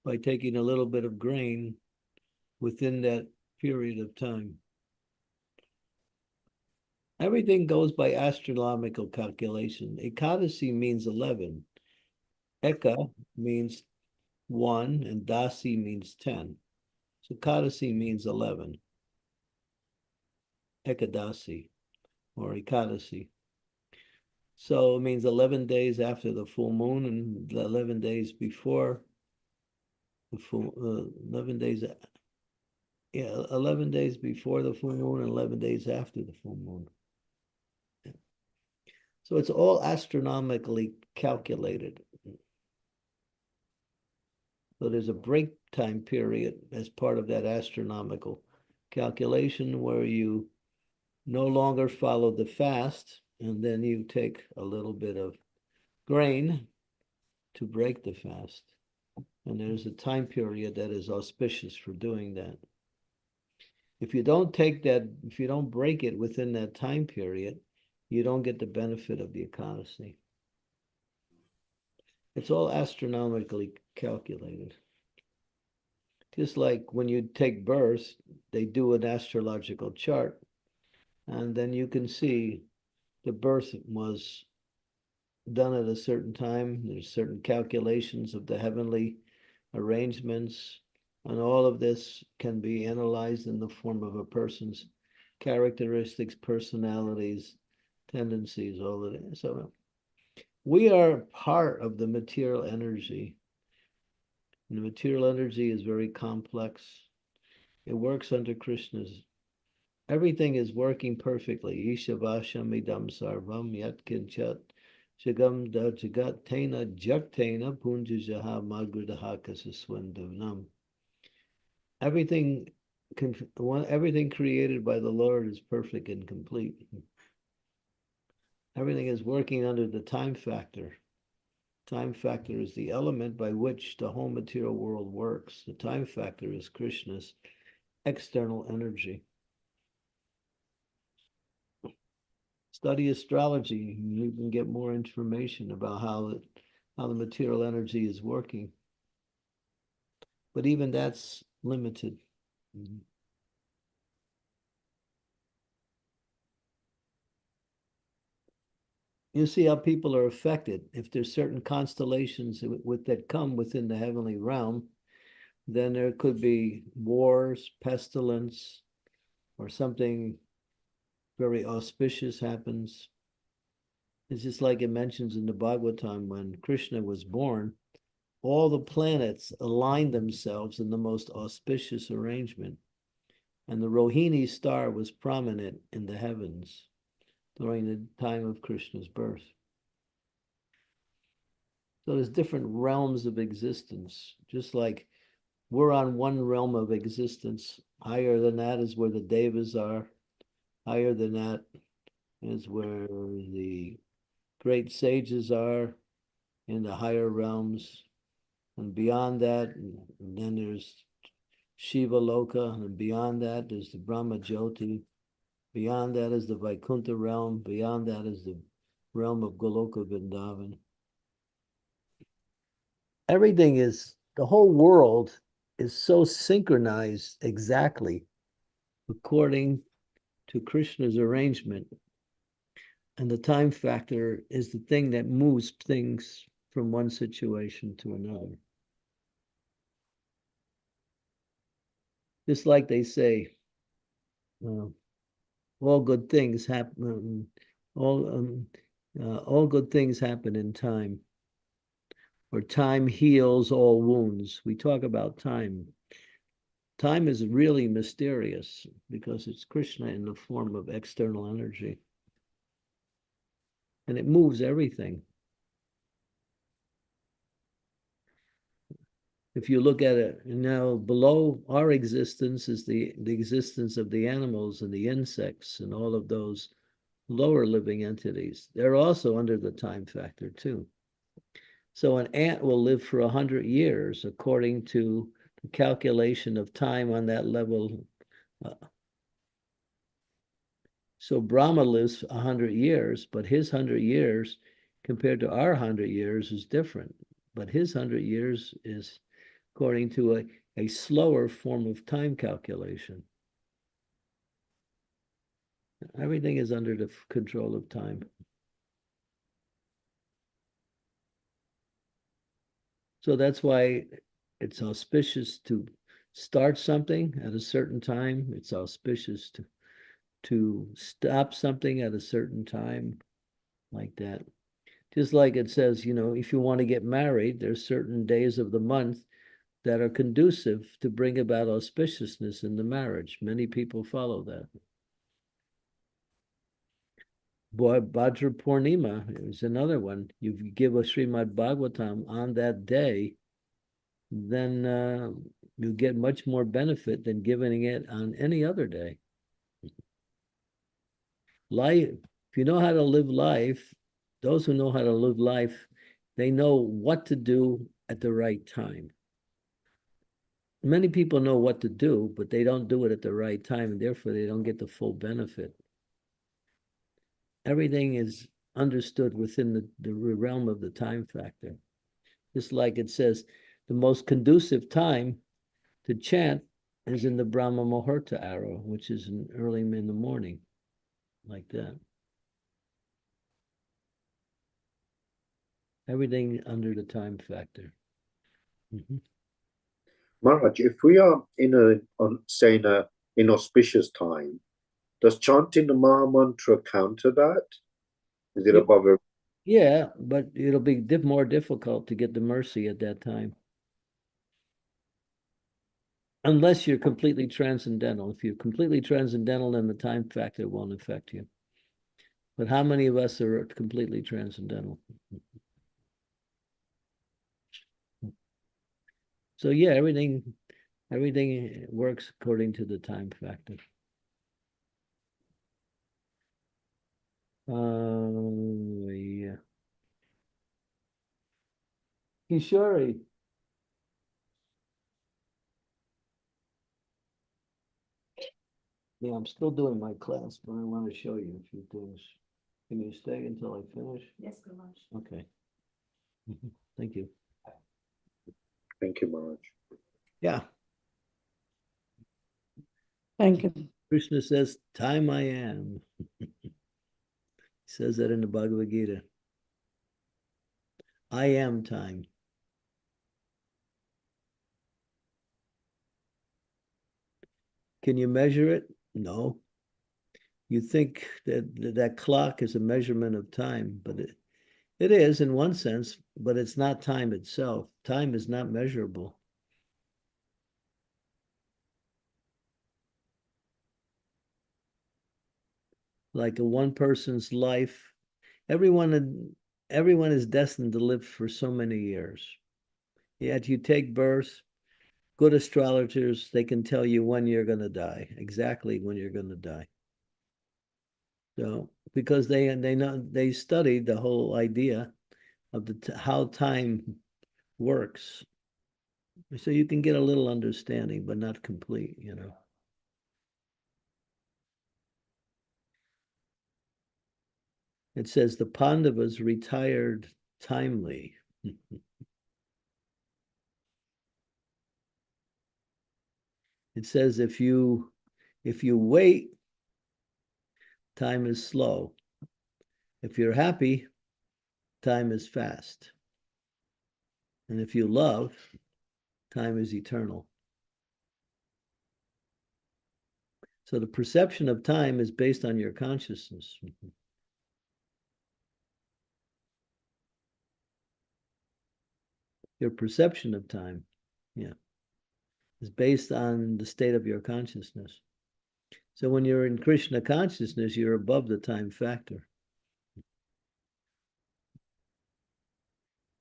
by taking a little bit of grain within that period of time. Everything goes by astronomical calculation. Ekadasi means 11. Eka means 1, and dasi means 10. So Ekadasi means 11. Ekadasi or Ekadasi. So it means 11 days after the full moon and 11 days before the full, 11 days, 11 days before the full moon and 11 days after the full moon. So it's all astronomically calculated. So there's a break time period as part of that astronomical calculation where you no longer follow the fast, and then you take a little bit of grain to break the fast. And there's a time period that is auspicious for doing that. If you don't take that, if you don't break it within that time period, you don't get the benefit of the Ekadasi. It's all astronomically calculated. Just like when you take birth, they do an astrological chart, and then you can see the birth was done at a certain time. There's certain calculations of the heavenly arrangements, and all of this can be analyzed in the form of a person's characteristics, personalities, tendencies, all of that. So we are part of the material energy. And the material energy is very complex. It works under Krishna's. Everything is working perfectly. Ishavashamidam sarvam yat kinchat jagam da jagat tena jaktena punjajaha magridaha kasaswandavnam. Everything created by the Lord is perfect and complete. Everything is working under the time factor. Time factor is the element by which the whole material world works. The time factor is Krishna's external energy. Study astrology, you can get more information about how the material energy is working. But even that's limited. You see how people are affected. If there's certain constellations that come within the heavenly realm, then there could be wars, pestilence, or something very auspicious happens. It's just like it mentions in the Bhagavatam, when Krishna was born, all the planets aligned themselves in the most auspicious arrangement. And the Rohini star was prominent in the heavens during the time of Krishna's birth. So there's different realms of existence, just like we're on one realm of existence. Higher than that is where the devas are. Higher than that is where the great sages are in the higher realms. And beyond that, and then there's Shiva Loka, and beyond that there's the Brahma Jyoti. Beyond that is the Vaikuntha realm. Beyond that is the realm of Goloka Vrindavan. Everything is, the whole world is so synchronized exactly according to Krishna's arrangement. And the time factor is the thing that moves things from one situation to another. Just like they say, all good things happen. All good things happen in time, or time heals all wounds. We talk about time. Time is really mysterious because it's Krishna in the form of external energy, and it moves everything. If you look at it now, below our existence is the existence of the animals and the insects and all of those lower living entities. They're also under the time factor too. So an ant will live for 100 years according to the calculation of time on that level. So Brahma lives 100 years, but his 100 years compared to our 100 years is different. But his 100 years is according to a slower form of time calculation. Everything is under the control of time. So that's why it's auspicious to start something at a certain time. It's auspicious to stop something at a certain time, like that. Just like it says, if you want to get married, there's certain days of the month that are conducive to bring about auspiciousness in the marriage. Many people follow that. Bhadra Purnima is another one. You give a Srimad Bhagavatam on that day, then you get much more benefit than giving it on any other day. Life, if you know how to live life, those who know how to live life, they know what to do at the right time. Many people know what to do, but they don't do it at the right time, and therefore they don't get the full benefit. Everything is understood within the realm of the time factor. Just like it says, the most conducive time to chant is in the Brahma Muhurta hour, which is early in the morning, like that. Everything under the time factor. Maharaj, if we are in say in a inauspicious time, does chanting the Maha Mantra counter that? Is it above everything? Yeah, but it'll be more difficult to get the mercy at that time. Unless you're completely transcendental. If you're completely transcendental, then the time factor won't affect you. But how many of us are completely transcendental? So yeah, everything works according to the time factor. Yeah. Kishori. Yeah, I'm still doing my class, but I want to show you a few things. Can you stay until I finish? Yes, Maharaj. Okay. Thank you. Thank you, Maharaj. Yeah. Thank you. Krishna says, time I am. He says that in the Bhagavad Gita. I am time. Can you measure it? No. You think that clock is a measurement of time, but it is in one sense, but it's not time itself. Time is not measurable. Like a one person's life, everyone is destined to live for so many years. Yet you take birth, good astrologers, they can tell you when you're going to die, exactly when you're going to die. So because they know, they studied the whole idea of how time works, so you can get a little understanding, but not complete, you know. It says the Pandavas retired timely. It says if you wait, time is slow. If you're happy, time is fast. And if you love, time is eternal. So the perception of time is based on your consciousness. Your perception of time, yeah, is based on the state of your consciousness. So when you're in Krishna consciousness, you're above the time factor.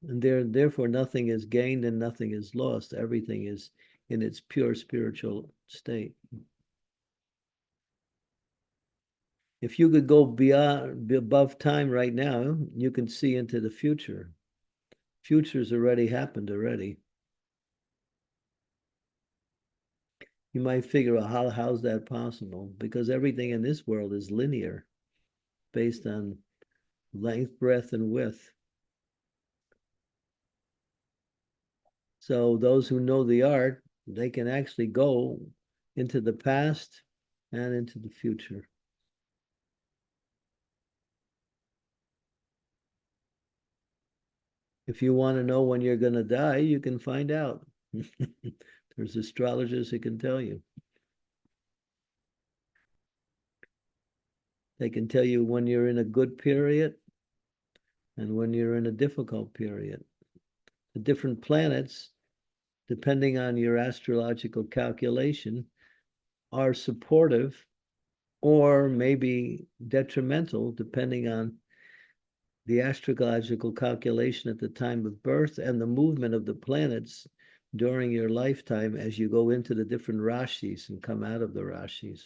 And therefore nothing is gained and nothing is lost. Everything is in its pure spiritual state. If you could go above time right now, you can see into the future. Future's already happened already. You might figure out how's that possible? Because everything in this world is linear, based on length, breadth, and width. So those who know the art, they can actually go into the past and into the future. If you want to know when you're going to die, you can find out. There's astrologers who can tell you. They can tell you when you're in a good period and when you're in a difficult period. The different planets, depending on your astrological calculation, are supportive or maybe detrimental, depending on the astrological calculation at the time of birth and the movement of the planets during your lifetime as you go into the different rashis and come out of the rashis.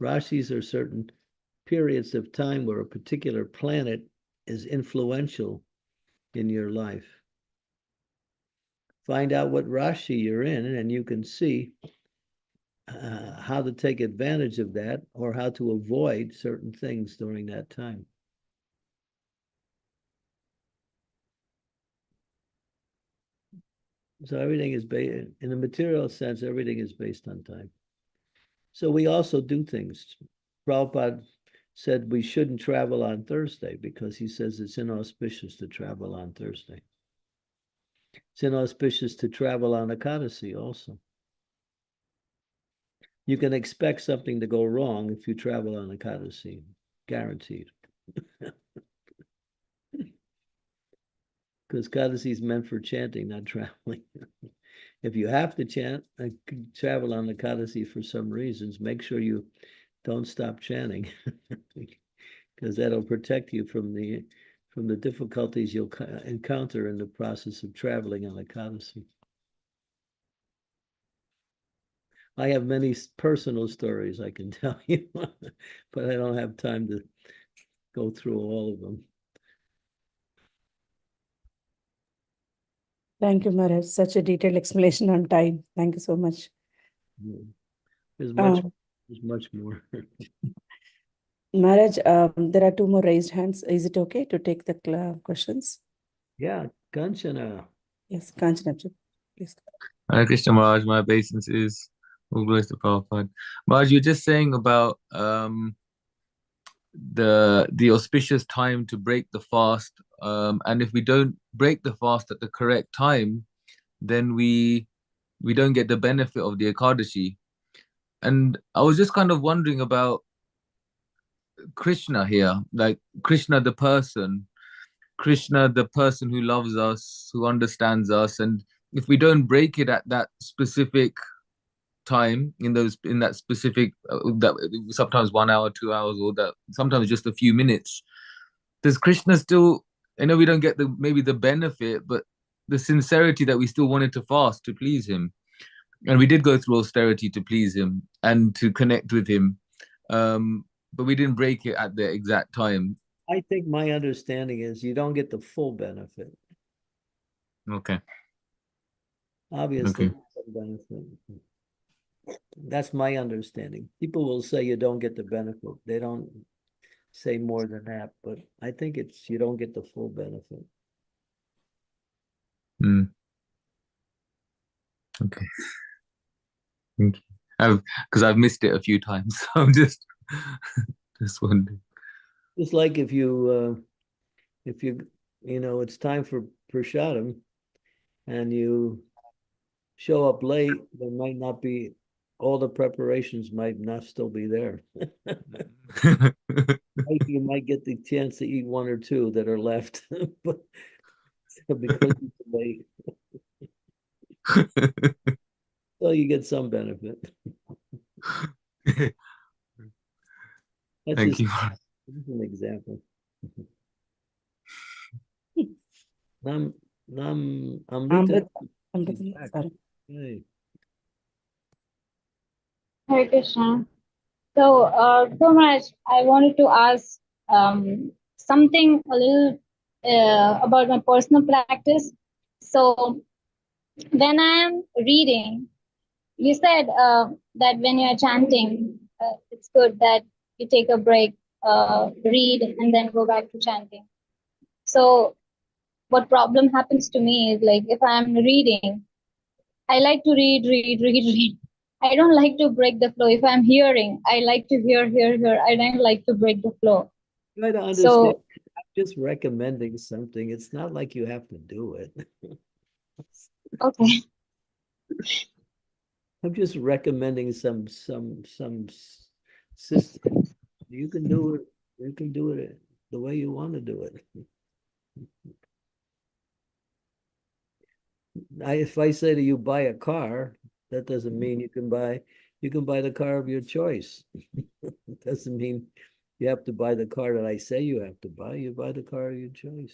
Rashis are certain periods of time where a particular planet is influential in your life. Find out what Rashi you're in, and you can see how to take advantage of that or how to avoid certain things during that time. So everything is based, in a material sense, everything is based on time. So we also do things. Prabhupada said we shouldn't travel on Thursday because he says it's inauspicious to travel on Thursday. It's inauspicious to travel on Ekadasi also. You can expect something to go wrong if you travel on Ekadasi, guaranteed. Because Ekadasi is meant for chanting, not traveling. If you have to chant, travel on Ekadasi for some reasons, make sure you don't stop chanting, because that'll protect you from the difficulties you'll encounter in the process of traveling on Ekadasi. I have many personal stories I can tell you, but I don't have time to go through all of them. Thank you, Maharaj. Such a detailed explanation on time. Thank you so much. There's much more. Maharaj, there are two more raised hands. Is it okay to take the questions? Yeah, Kanchana. Yes, Kanchana, please. Hare Krishna Maharaj, my obeisances. All glories to Prabhupada. Maharaj, you were just saying about the auspicious time to break the fast, and if we don't break the fast at the correct time, then we don't get the benefit of the Ekadashi. And I was just kind of wondering about Krishna here, like Krishna the person who loves us, who understands us, and if we don't break it at that specific time, in that specific that sometimes 1 hour, 2 hours, or that sometimes just a few minutes, does Krishna still, I know we don't get maybe the benefit, but the sincerity that we still wanted to fast to please him, and we did go through austerity to please him and to connect with him, but we didn't break it at the exact time. I think my understanding is you don't get the full benefit. Okay. Obviously, Okay. some benefit. That's my understanding. People will say you don't get the benefit. They don't say more than that, but I think it's you don't get the full benefit. Okay. Thank you. Because I've missed it a few times, so I'm just wondering. It's like if you it's time for prasadam and you show up late, there might not be, all the preparations might not still be there. You might get the chance to eat one or two that are left, but because it's late, so you get some benefit. That's Thank just you. an example. Amrita. Amrita, sorry. Hey. Hare Krishna. So, Maharaj, I wanted to ask something a little about my personal practice. So, when I am reading, you said that when you are chanting, it's good that you take a break, read, and then go back to chanting. So, what problem happens to me is like if I'm reading, I like to read. I don't like to break the flow. If I'm hearing, I like to hear. I don't like to break the flow. Try to understand. So, I'm just recommending something. It's not like you have to do it. okay. I'm just recommending some system. You can do it. You can do it the way you want to do it. If I say to you, buy a car, that doesn't mean you can buy the car of your choice. It doesn't mean you have to buy the car that I say you have to buy. You buy the car of your choice.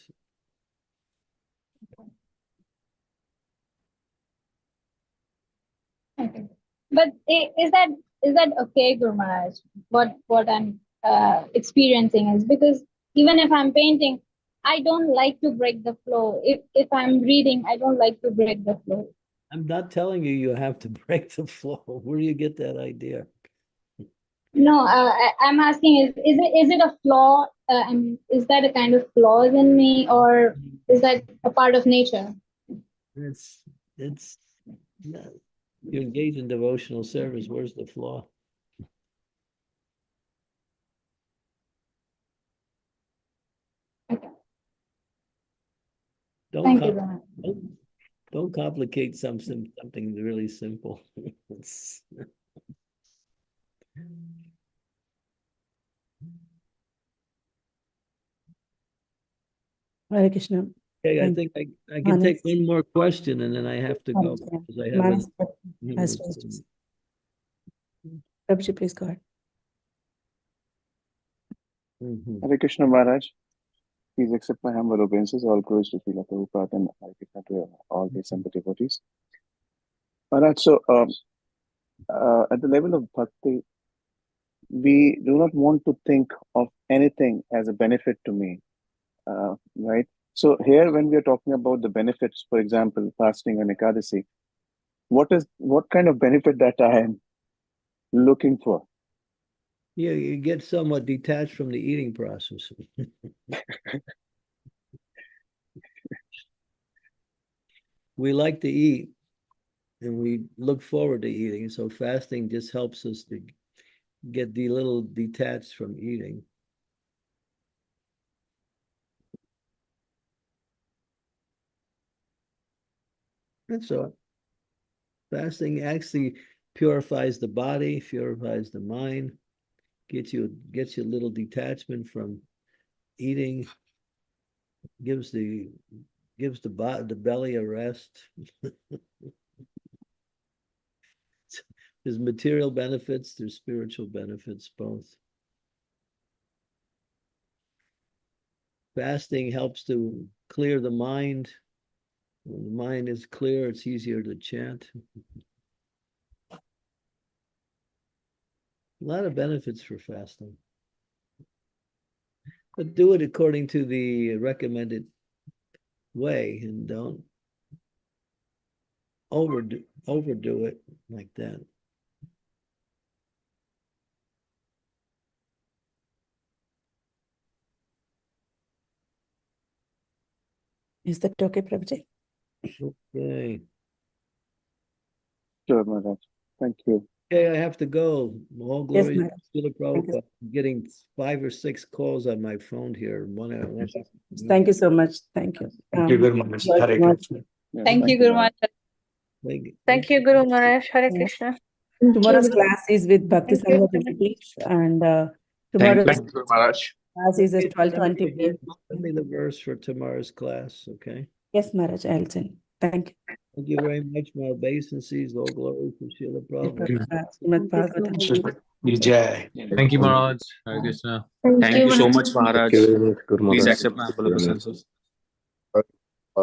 Okay. But is that okay, Guru Maharaj? What I'm experiencing is because even if I'm painting, I don't like to break the flow. If I'm reading, I don't like to break the flow. I'm not telling you have to break the flow. Where do you get that idea? No, I'm asking is it a flaw? Is that a kind of flaws in me, or is that a part of nature? It's no. You engage in devotional service. Where's the flaw? Thank you, com- Guru Maharaj. don't complicate something really simple. Hare Krishna. Okay, I Thank think I can take Manas. one more question and then I have to go because I Manas haven't. has raised his- Prabhuji, please go ahead. Mhm. Hare Krishna Maharaj, please accept my humble obeisances. All glories to Srila Prabhupada and Hare Krishna to all the Sangha devotees. Maharaj, so at the level of bhakti, we do not want to think of anything as a benefit to me, right? So here, when we are talking about the benefits, for example, fasting and Ekadasi, what kind of benefit that I am looking for? Yeah, you get somewhat detached from the eating process. We like to eat and we look forward to eating. So fasting just helps us to get the little detached from eating. That's all. Fasting actually purifies the body, purifies the mind, gets you a little detachment from eating, gives the belly a rest. There's material benefits, there's spiritual benefits, both. Fasting helps to clear the mind. When the mind is clear, it's easier to chant. A lot of benefits for fasting. But do it according to the recommended way and don't overdo it like that. Is that okay, Prabhuji? Okay. Sure, Maharaj. Thank you. Okay, I have to go. All Yes, glory Maharaj. to the Thank you. Prabhupada. I'm getting 5 or 6 calls on my phone here. Thank you so much. Thank you. Thank you very much. Lord Hare Kumar, Krishna. Yeah, Thank you, Guru Maharaj. Thank you, Guru Maharaj. Hare Yeah. Krishna. Tomorrow's class is with Bhakti Thank you. Sangha devotees, and Thank tomorrow's you, Guru Maharaj. class is at 12:20 p.m. Send me the verse for tomorrow's class, okay? Yes, Maharaj, I'll send. Thank you. Thank you very much. My obeisances, all glory to Srila Prabhupada. Srimad Bhagavatam. Vijay. Thank you, Maharaj. Hare Krishna. Thank you so much, Thank Maharaj. you very much, Guru Please Maharaj. accept my humble obeisances.